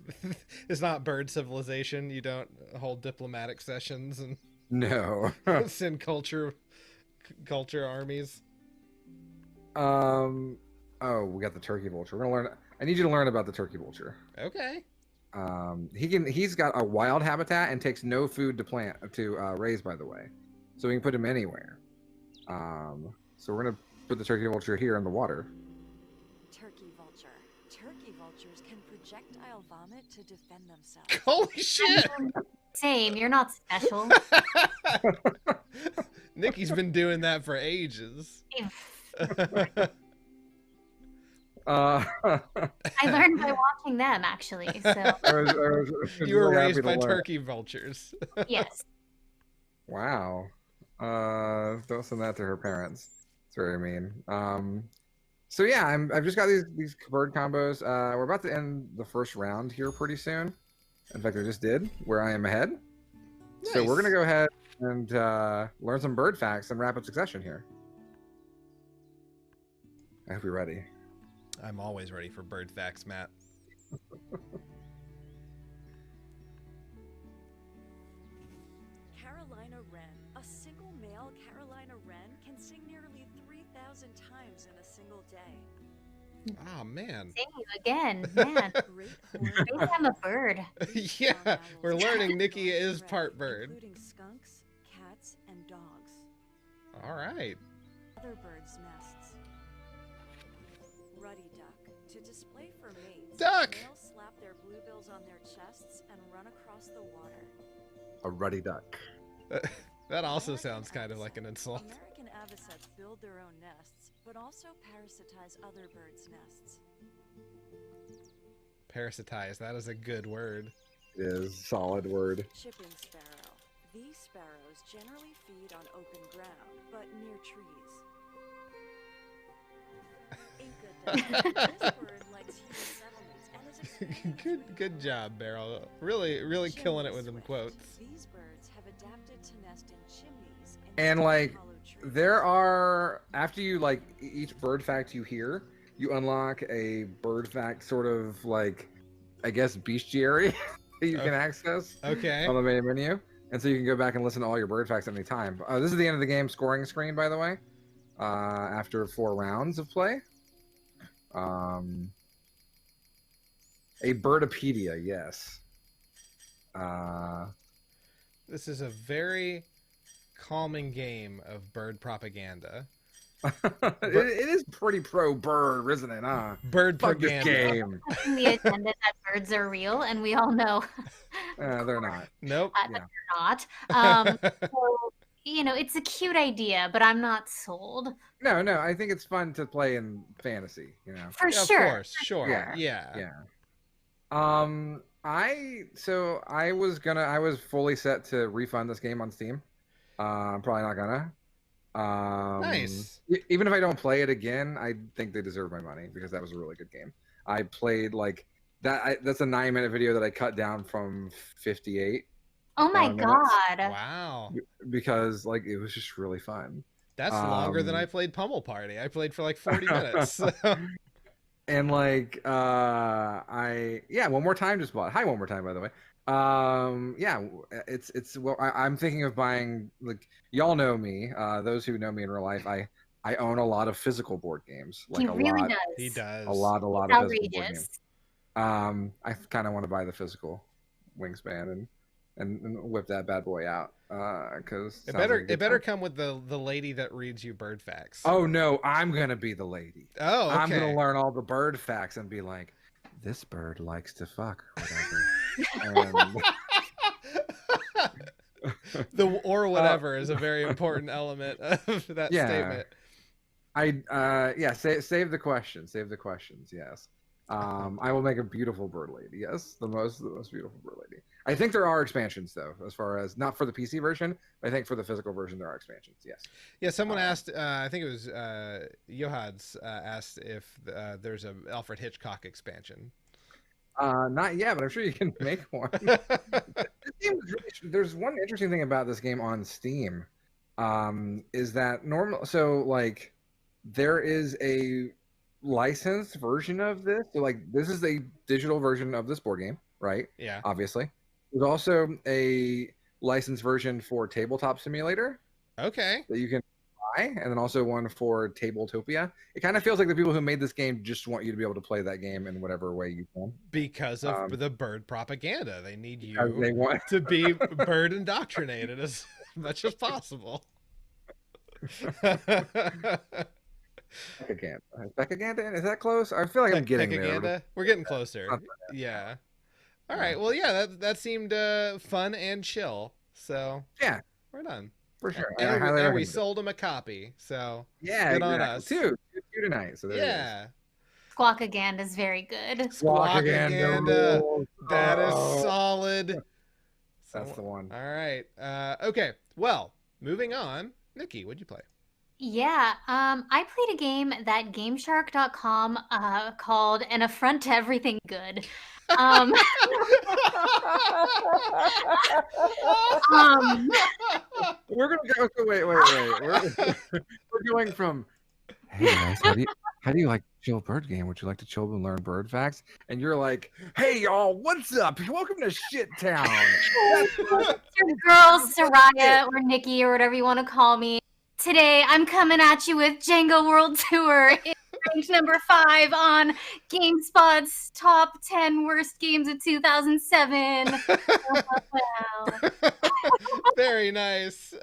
S3: It's not bird civilization. You don't hold diplomatic sessions and
S1: No.
S3: send culture armies.
S1: Oh, we got the turkey vulture. We're gonna learn. I need you to learn about the turkey vulture.
S3: Okay.
S1: He's got a wild habitat and takes no food to plant to raise. By the way, so we can put him anywhere. So we're gonna put the turkey vulture here in the water.
S5: Turkey vulture. Turkey vultures can projectile vomit to defend themselves.
S3: Holy shit!
S4: Same. You're not special.
S3: Nikki's been doing that for ages.
S4: I learned by watching them, actually. So
S1: I was
S3: You were
S1: really happy
S3: raised
S1: to
S3: by
S1: learn.
S3: turkey vultures.
S4: yes.
S1: Wow. Don't send that to her parents. It's very mean. So yeah, I've just got these bird combos. We're about to end the first round here pretty soon. In fact, I just did, where I am ahead. So we're
S3: Nice.
S1: gonna go ahead and learn some bird facts in rapid succession here. I hope you're ready.
S3: I'm always ready for bird facts, Matt.
S5: Carolina wren. A single male Carolina wren can sing nearly 3,000 times in a single day.
S3: Oh, man.
S4: Thank you again, man.
S5: Great
S4: Maybe
S5: horned
S4: I'm a bird.
S3: Yeah, we're learning Nikki is part bird.
S5: including skunks, cats, and dogs.
S3: All right.
S5: Other birds' nests. Ruddy duck. To display for mates,
S3: Duck!
S5: males slap their bluebills on their chests and run across the water.
S1: A ruddy duck.
S3: That also sounds kind of like an insult.
S5: American avocets build their own nests, but also parasitize other birds' nests.
S3: Parasitize, that is a good word.
S1: It is solid word.
S5: Chipping sparrow. These sparrows generally feed on open ground, but near trees. Inca duck. This bird likes human settlements and is expanding through
S3: Good
S5: the
S3: job, Beryl. Really killing it with them
S5: Chimney
S3: quotes.
S5: swift. These birds have adapted to nest in chimneys
S1: And, like,
S5: hollow trees.
S1: There are, after you, like, each bird fact you hear, you unlock a bird fact sort of, like, I guess, bestiary that you can access
S3: Okay.
S1: on the main menu. And so you can go back and listen to all your bird facts at any time. This is the end of the game scoring screen, by the way, after 4 rounds of play. A Birdopedia, yes.
S3: This is a very calming game of bird propaganda.
S1: it is pretty pro-bird, isn't it, huh?
S3: Bird
S1: Fuck this
S3: propaganda.
S1: game.
S4: In the agenda that birds are real, and we all know
S1: They're not.
S3: Nope.
S4: that
S1: Yeah.
S4: they're not. So, you know, it's a cute idea, but I'm not sold.
S1: No, I think it's fun to play in fantasy, you know.
S4: For
S3: Yeah,
S4: sure.
S3: Of course, sure.
S1: Yeah.
S3: Yeah.
S1: I was fully set to refund this game on Steam. I'm probably not gonna.
S3: Nice.
S1: Even if I don't play it again, I think they deserve my money because that was a really good game. I played like that. That's a 9-minute video that I cut down from 58
S4: Oh my
S1: minutes.
S4: God.
S3: Wow.
S1: because like it was just really fun.
S3: That's longer than
S1: Um,
S3: I played Pummel Party. I played for like 40 minutes. So.
S1: And like one more time just bought. Hi, one more time, by the way. It's well, I'm thinking of buying, like, y'all know me, those who know me in real life, I own a lot of physical board games, like
S4: He
S1: a
S4: really
S1: lot,
S4: does.
S3: He does.
S1: a lot
S4: It's
S1: of physical board
S4: outrageous.
S1: games. I kind of want to buy the physical Wingspan and whip that bad boy out, because
S3: It better come with the lady that reads you bird facts.
S1: Oh no, I'm gonna be the lady.
S3: Oh, okay.
S1: I'm gonna learn all the bird facts and be like, this bird likes to fuck, or whatever.
S3: The or whatever is a very important element of that
S1: Yeah.
S3: statement.
S1: Save the questions. Save the questions. Yes. I will make a beautiful bird lady. Yes, the most beautiful bird lady. I think there are expansions though, as far as not for the PC version, but I think for the physical version there are expansions. Yes.
S3: Yeah, someone asked. I think it was Johads asked if there's a Alfred Hitchcock expansion.
S1: Not yet, but I'm sure you can make one. This game is there's one interesting thing about this game on Steam, is that so like there is a licensed version of this. So like this is a digital version of this board game, right?
S3: Yeah.
S1: Obviously. There's also a licensed version for Tabletop Simulator
S3: Okay.
S1: that you can buy, and then also one for Tabletopia. It kind of feels like the people who made this game just want you to be able to play that game in whatever way you can.
S3: Because of the bird propaganda, they need you
S1: Because they want
S3: to be bird indoctrinated as much as possible.
S1: Squakaganda. Is that close? I feel like I'm getting there.
S3: Squakaganda? We're getting closer.
S1: Not
S3: Yeah. All right. Well, yeah, that seemed fun and chill. So
S1: Yeah,
S3: we're done.
S1: for sure.
S3: And,
S1: I highly
S3: we
S1: recommend it.
S3: sold him a copy. So
S1: Yeah,
S3: good on
S1: exactly.
S3: us.
S1: Two tonight. So there it is.
S3: yeah.
S4: Squakaganda is very good.
S3: Squakaganda.
S1: rules.
S3: That is
S1: Oh,
S3: solid.
S1: That's the one.
S3: All right. Okay. Well, moving on. Nikki, what'd you play?
S4: Yeah, I played a game that GameShark.com called An Affront to Everything Good. Um,
S1: We're gonna go. Wait. We're going from. Hey guys, how do you like chill bird game? Would you like to chill and learn bird facts? And you're like, hey y'all, what's up? Welcome to Shit Town.
S4: your girl, Soraya, or Nikki, or whatever you want to call me. Today, I'm coming at you with Jenga World Tour. It's ranked number 5 on GameSpot's top 10 worst games of 2007. Wow.
S3: Very nice.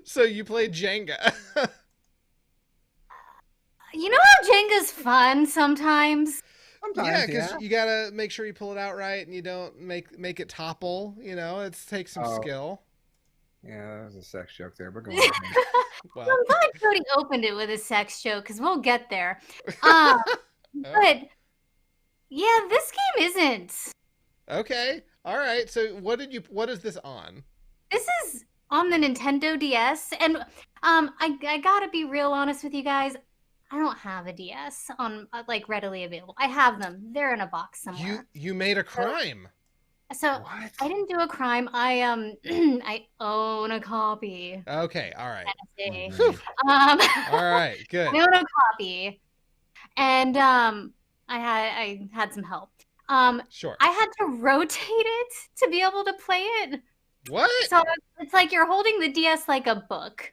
S3: So you played Jenga.
S4: You know how Jenga's fun sometimes?
S3: Yeah, because you gotta make sure you pull it out right and you don't make it topple. You know, it takes some skill.
S1: Yeah, that was a sex joke there, but go on.
S3: Well,
S4: I'm glad Cody opened it with a sex joke because we'll get there. But yeah, this game isn't.
S3: Okay. All right. So what is this on?
S4: This is on the Nintendo DS, and I gotta be real honest with you guys. I don't have a DS on like readily available. I have them. They're in a box somewhere.
S3: You made a crime.
S4: So
S1: What?
S4: I didn't do a crime. I I own a copy.
S3: Okay. All right.
S4: NSA.
S3: All right. Good.
S4: I own a copy, and I had some help.
S3: Sure.
S4: I had to rotate it to be able to play it.
S3: What?
S4: So it's like you're holding the DS like a book.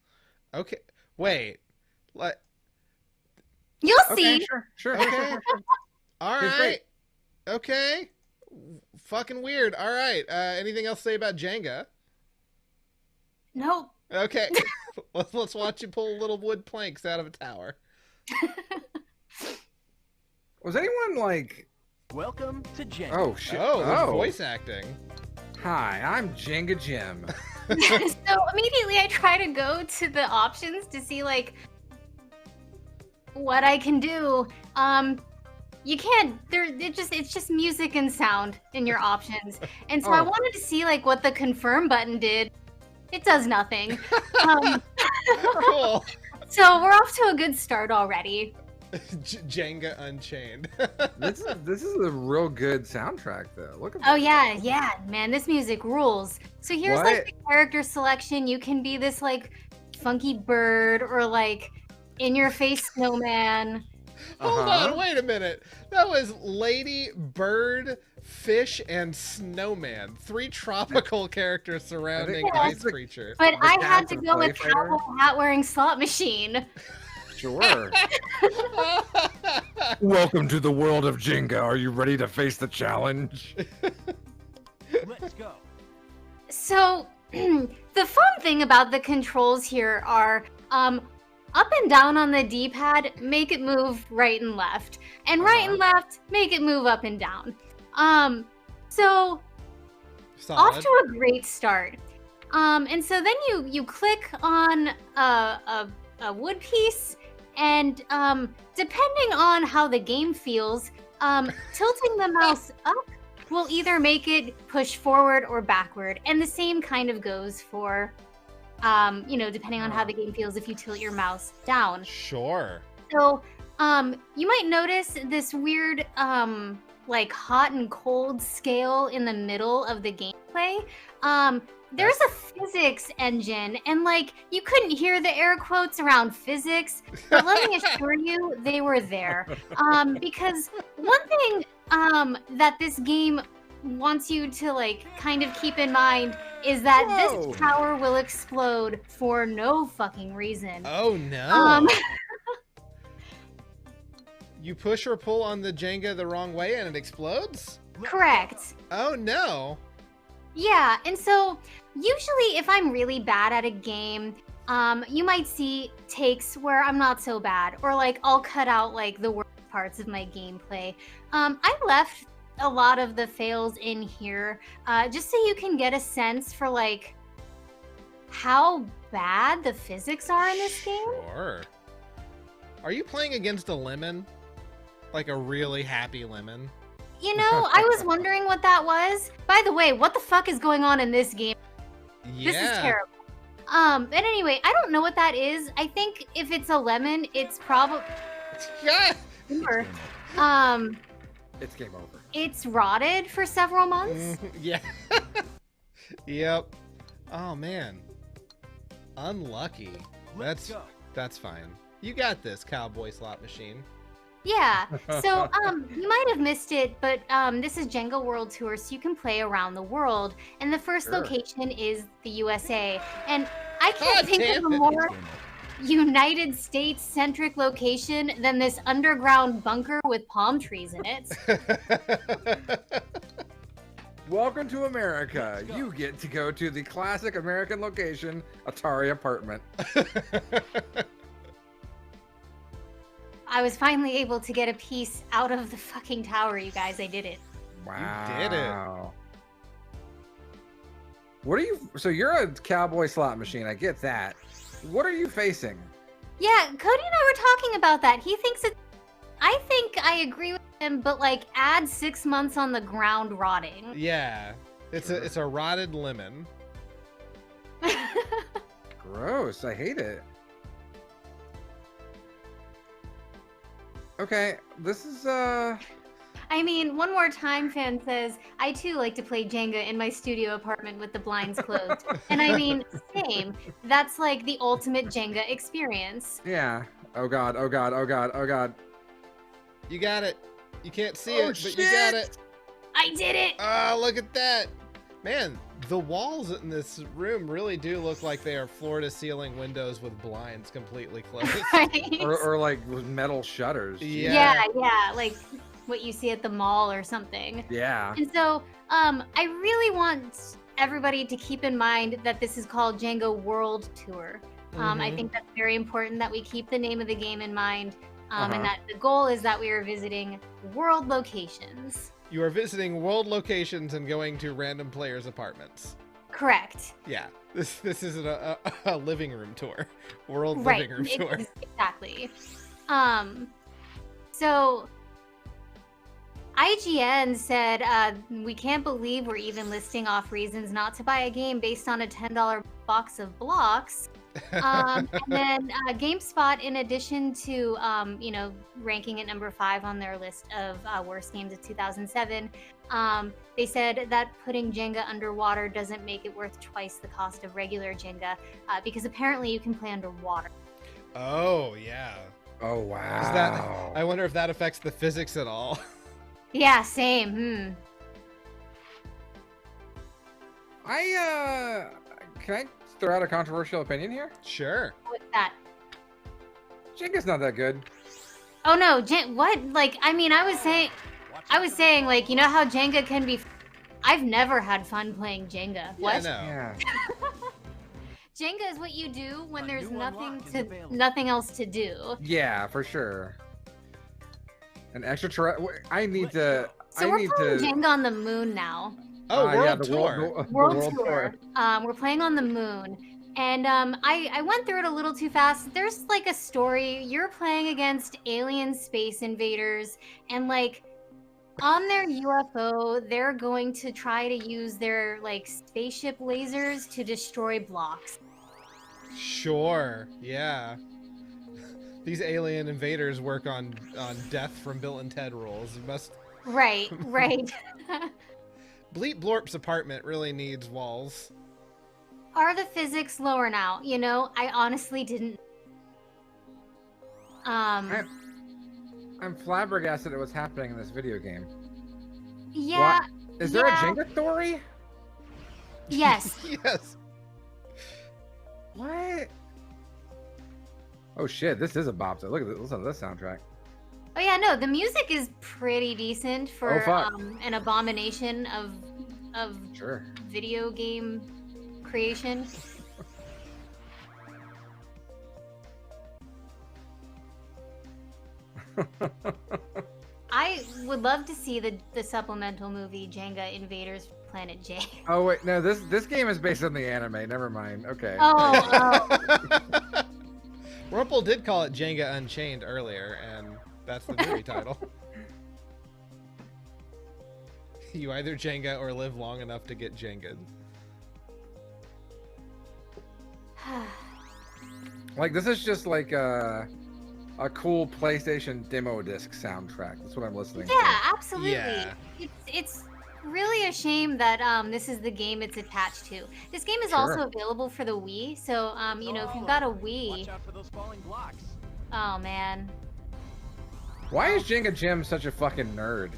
S3: Okay. Wait. What?
S4: You'll
S1: Okay,
S4: see.
S1: sure.
S3: Okay. All
S1: Here's
S3: right.
S1: great.
S3: Okay. Fucking weird. All right. Anything else to say about Jenga?
S4: Nope.
S3: Okay. Let's watch you pull little wood planks out of a tower.
S1: Was anyone like?
S2: Welcome to Jenga.
S1: Oh shit!
S3: Oh, there's voice acting.
S1: Hi, I'm Jenga Jim.
S4: So immediately I try to go to the options to see like what I can do. You can't. It's just music and sound in your options, and so I
S1: Oh.
S4: wanted to see like what the confirm button did. It does nothing.
S3: Cool.
S4: So we're off to a good start already.
S3: Jenga Unchained.
S1: This is a real good soundtrack though. Look at
S4: Oh yeah, man, this music rules. So here's
S1: What?
S4: like the character selection. You can be this like funky bird or like in your face snowman.
S3: Hold
S1: Uh-huh.
S3: on, wait a minute. That was lady, bird, fish, and snowman. 3 tropical characters surrounding
S1: think
S3: ice
S1: that's the-
S3: creature.
S4: But
S1: The
S4: I had
S1: cats
S4: to
S1: and
S4: go with
S1: Play Fighter?
S4: cowboy hat wearing slot machine.
S1: Sure. Welcome to the world of Jenga. Are you ready to face the challenge?
S2: Let's go.
S4: So the fun thing about the controls here are up and down on the D-pad make it move right and left, and right and left make it move up and down. So off
S3: Solid.
S4: to a great start. And so then you click on a wood piece, and depending on how the game feels, tilting the mouse up will either make it push forward or backward, and the same kind of goes for depending on how the game feels if you tilt your mouse down.
S3: Sure.
S4: So you might notice this weird like hot and cold scale in the middle of the gameplay. There's a physics engine, and like you couldn't hear the air quotes around physics, but let me assure you they were there. Because one thing that this game wants you to like kind of keep in mind is that
S1: Whoa.
S4: this tower will explode for no fucking reason.
S3: Oh no.
S4: Um,
S3: You push or pull on the Jenga the wrong way and it explodes?
S4: Correct.
S3: Oh no.
S4: Yeah, and so usually if I'm really bad at a game, you might see takes where I'm not so bad, or like I'll cut out like the worst parts of my gameplay. I left a lot of the fails in here, just so you can get a sense for like how bad the physics are in this game.
S3: Sure. Are you playing against a lemon? Like a really happy lemon.
S4: You know, I was wondering what that was. By the way, what the fuck is going on in this game?
S3: Yeah.
S4: This is terrible. But anyway, I don't know what that is. I think if it's a lemon, it's probably
S3: Yeah.
S1: It's game over.
S4: it's rotted for several months.
S3: Yeah. Yep. Oh man. Unlucky.
S2: Let's go.
S3: That's fine. You got this, cowboy slot machine.
S4: Yeah. So you might have missed it, but this is Jenga World Tour, so you can play around the world. And the first
S1: Sure.
S4: location is the USA. And I can't
S3: God
S4: think of
S3: damn
S4: a
S3: it.
S4: more United States centric location than this underground bunker with palm trees in it.
S1: Welcome to America. You get to go to the classic American location, Atari apartment.
S4: I was finally able to get a piece out of the fucking tower, you guys. I did it.
S1: Wow.
S3: did it.
S1: What are you? So you're a cowboy slot machine. I get that. What are you facing?
S4: Yeah, Cody and I were talking about that. He thinks it. I think I agree with him, but like add 6 months on the ground rotting.
S3: Yeah. It's a rotted lemon.
S1: Gross. I hate it. Okay, this is
S4: I mean, one more time, fan says, I too like to play Jenga in my studio apartment with the blinds closed. And I mean, same. That's like the ultimate Jenga experience.
S1: yeah. Oh god. Oh god. Oh god. Oh god.
S3: You got it. You can't see
S1: Oh,
S3: it, but you got
S1: shit!
S3: it.
S4: I did it!
S3: Oh, look at that. Man, the walls in this room really do look like they are floor-to-ceiling windows with blinds completely closed.
S4: Right?
S1: Or like with metal shutters.
S4: Yeah, like what you see at the mall or something.
S1: Yeah.
S4: And so, I really want everybody to keep in mind that this is called Jenga World Tour. I
S3: Mhm.
S4: think that's very important that we keep the name of the game in mind,
S1: Uh-huh.
S4: and that the goal is that we are visiting world locations.
S3: You are visiting world locations and going to random players' apartments.
S4: Correct.
S3: Yeah, this isn't a living room tour. World
S4: Right.
S3: living room tour.
S4: Exactly. So IGN said, we can't believe we're even listing off reasons not to buy a game based on a $10 box of blocks. And then GameSpot, in addition to ranking at number 5 on their list of worst games of 2007, they said that putting Jenga underwater doesn't make it worth twice the cost of regular Jenga, because apparently you can play underwater.
S3: Oh yeah.
S1: Oh wow.
S3: Is that? I wonder if that affects the physics at all.
S4: Yeah, same.
S1: Can I throw out a controversial opinion here?
S3: Sure.
S4: What's that?
S1: Jenga's not that good.
S4: Oh no, what? Like, I mean, I was saying, like, you know how Jenga can be. I've never had fun playing Jenga. What?
S3: Yeah, no.
S1: Yeah.
S4: Jenga is what you do when
S2: A
S4: there's
S2: new unlock is available.
S4: nothing else to do.
S1: Yeah, for sure. An I need to.
S4: So
S1: I
S4: we're
S1: need
S4: playing
S1: to.
S4: Jenga on the moon now.
S3: Oh,
S1: yeah,
S3: world
S1: the
S3: tour.
S1: the
S4: World Tour. We're playing on the moon. And I went through it a little too fast. There's like a story. You're playing against alien space invaders, and like on their UFO, they're going to try to use their like spaceship lasers to destroy blocks.
S3: Sure. Yeah. These alien invaders work on death from Bill and Ted rules. It must.
S4: Right.
S3: Bleep Blorp's apartment really needs walls.
S4: Are the physics lower now? You know, I honestly didn't.
S1: I'm flabbergasted at what's happening in this video game.
S4: Yeah.
S1: Is there a
S4: Yeah.
S1: Jenga story?
S4: Yes.
S3: Yes.
S1: What? Oh shit! This is a bop. Look at this. Listen to this soundtrack.
S4: Oh yeah, no, the music is pretty decent for
S1: fuck.
S4: an abomination of
S1: Sure.
S4: video game creation. I would love to see the supplemental movie Jenga Invaders Planet J.
S1: Oh wait, no. This game is based on the anime. Never mind. Okay.
S4: Oh,
S3: Rumpel did call it Jenga Unchained earlier, and that's the movie title. You either Jenga or live long enough to get Jenga'd.
S1: Like, this is just like a cool PlayStation demo disc soundtrack. That's what I'm listening to.
S4: Yeah, absolutely.
S3: Yeah.
S4: It's really a shame that this is the game it's attached to. This game is
S1: Sure.
S4: also available for the Wii, so you know, if you've got a Wii,
S2: Watch out for those falling blocks.
S4: oh man.
S1: Why is Jenga Jim such a fucking nerd?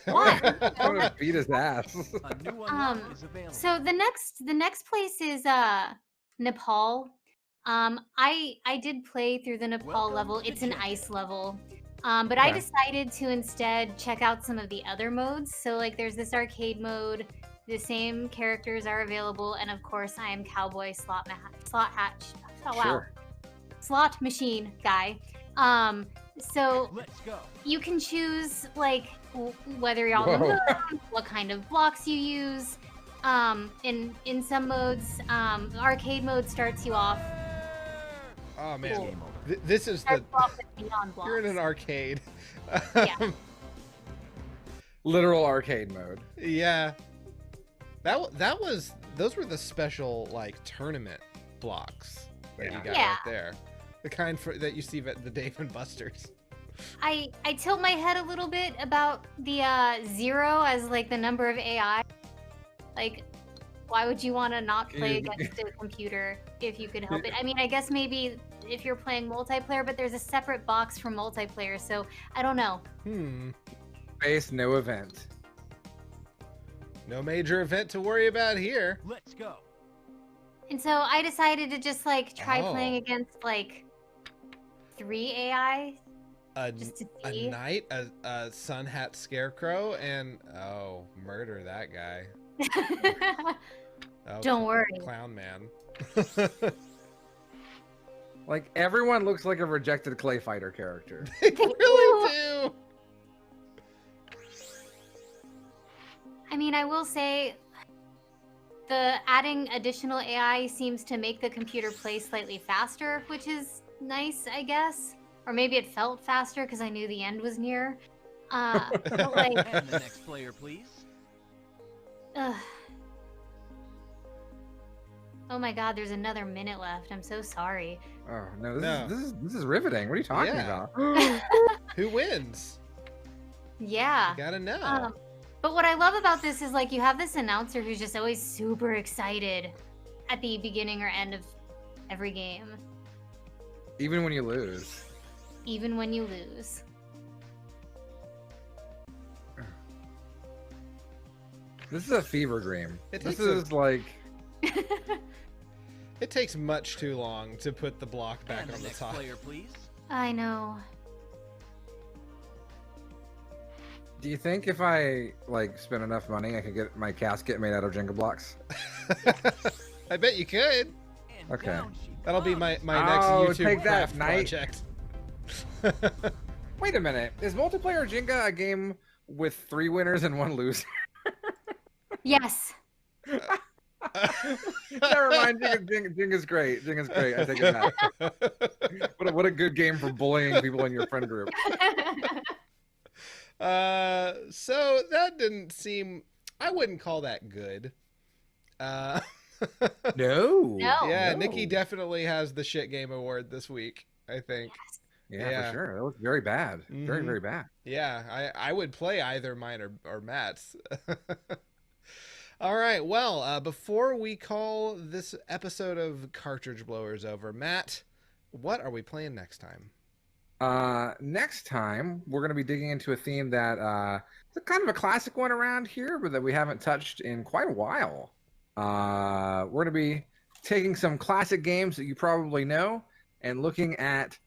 S4: What?
S1: I want to beat his ass.
S2: A new unlock is available.
S4: So the next place is Nepal. I did play through the Nepal
S2: Welcome
S4: level.
S2: to
S4: It's an
S2: Jenga.
S4: ice level. But I
S1: Okay.
S4: decided to instead check out some of the other modes. So like there's this arcade mode. The same characters are available, and of course I am Cowboy Slot Hatch. Oh wow,
S1: Sure.
S4: slot machine guy. So
S2: Let's go.
S4: you can choose like whether you're on the
S1: Whoa.
S4: moon, what kind of blocks you use. In some modes, arcade mode starts you off.
S3: Oh man,
S4: Cool.
S3: this is the.
S4: Starts you off with neon blocks.
S3: You're in an arcade.
S4: Yeah.
S1: Literal arcade mode.
S3: Yeah. Those were the special like tournament blocks that you
S1: Yeah.
S3: got
S4: Yeah.
S3: right there. The kind that you see at the Dave and Buster's.
S4: I tilt my head a little bit about the 0 as like the number of AI. Like, why would you want to not play
S1: Yeah.
S4: against a computer if you could help it? I mean, I guess maybe if you're playing multiplayer, but there's a separate box for multiplayer, so I don't know.
S1: Space, no event.
S3: No major event to worry about here.
S2: Let's go.
S4: And so I decided to just like try
S3: Oh.
S4: playing against like 3 AI
S3: A,
S4: just to
S3: a
S4: see.
S3: knight, a sun hat scarecrow, and murder that guy. Oh,
S4: Don't worry.
S3: Clown man.
S1: Like, everyone looks like a rejected Clay Fighter character.
S3: They really do.
S4: I mean, I will say the adding additional AI seems to make the computer play slightly faster, which is nice, I guess. Or maybe it felt faster because I knew the end was near. But like,
S2: And the next player, please.
S4: ugh. Oh my god, there's another minute left. I'm so sorry.
S1: Oh no,
S3: No.
S1: This is riveting. What are you talking
S3: Yeah.
S1: about?
S3: Who wins?
S4: Yeah.
S3: You gotta know.
S4: But what I love about this is like you have this announcer who's just always super excited at the beginning or end of every game,
S1: Even when you lose.
S4: even when you lose.
S1: This is a fever dream.
S3: It
S1: This
S3: takes a-
S1: is like
S3: It takes much too long to put the block back
S2: And the
S3: on the
S2: next
S3: top.
S2: player, please.
S4: I know.
S1: do you think if I like spend enough money I could get my casket made out of Jenga blocks?
S3: I bet you could.
S2: And
S1: Okay.
S2: down she
S3: That'll be my next
S1: Oh,
S3: YouTube
S1: take that,
S3: craft
S1: Knight.
S3: project.
S1: Wait a minute. Is multiplayer Jenga a game with 3 winners and 1 loser?
S4: Yes.
S1: Never mind. Jenga's great. Jenga's great. I take it back. What a good game for bullying people in your friend group.
S3: So that didn't seem. I wouldn't call that good.
S1: No.
S4: No.
S3: Yeah, Nikki definitely has the shit game award this week, I think.
S1: Yeah,
S3: Yeah.
S1: for sure. That looks very bad. Very,
S3: Mhm.
S1: very bad.
S3: Yeah, I would play either mine or Matt's. All right, well, before we call this episode of Cartridge Blowers over, Matt, what are we playing next time?
S1: Next time, we're going to be digging into a theme that is kind of a classic one around here, but that we haven't touched in quite a while. We're going to be taking some classic games that you probably know and looking at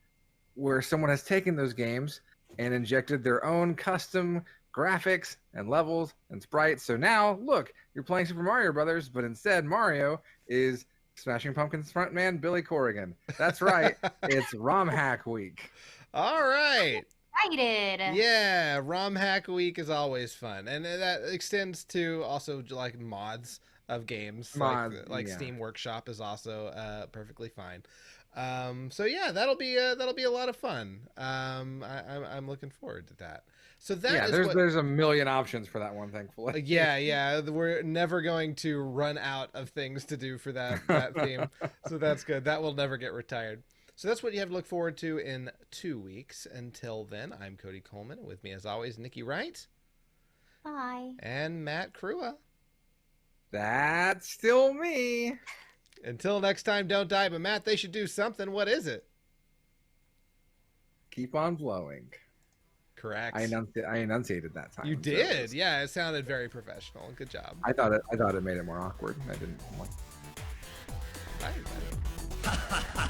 S1: where someone has taken those games and injected their own custom graphics and levels and sprites. So now, look, you're playing Super Mario Brothers, but instead Mario is Smashing Pumpkins frontman Billy Corrigan. That's right. It's ROM Hack Week.
S3: All right.
S4: Excited.
S3: Yeah, ROM Hack Week is always fun, and that extends to also like mods. of games.
S1: Mods,
S3: Like
S1: yeah.
S3: Steam Workshop is also perfectly fine. So yeah, that'll be a lot of fun. I'm looking forward to that. So that is
S1: there's a million options for that one, thankfully.
S3: yeah, we're never going to run out of things to do for that theme. So that's good. That will never get retired. So that's what you have to look forward to in 2 weeks. Until then, I'm Cody Coleman. With me, as always, Nikki Wright.
S4: Bye.
S3: And Matt Crua.
S1: That's still me.
S3: Until next time, don't die. But Matt, they should do something. What is it?
S1: Keep on blowing.
S3: Correct.
S1: I enunciated that time.
S3: You
S1: so
S3: did. Yeah, it sounded very professional. Good job.
S1: I thought it made it more awkward. I didn't want.
S3: I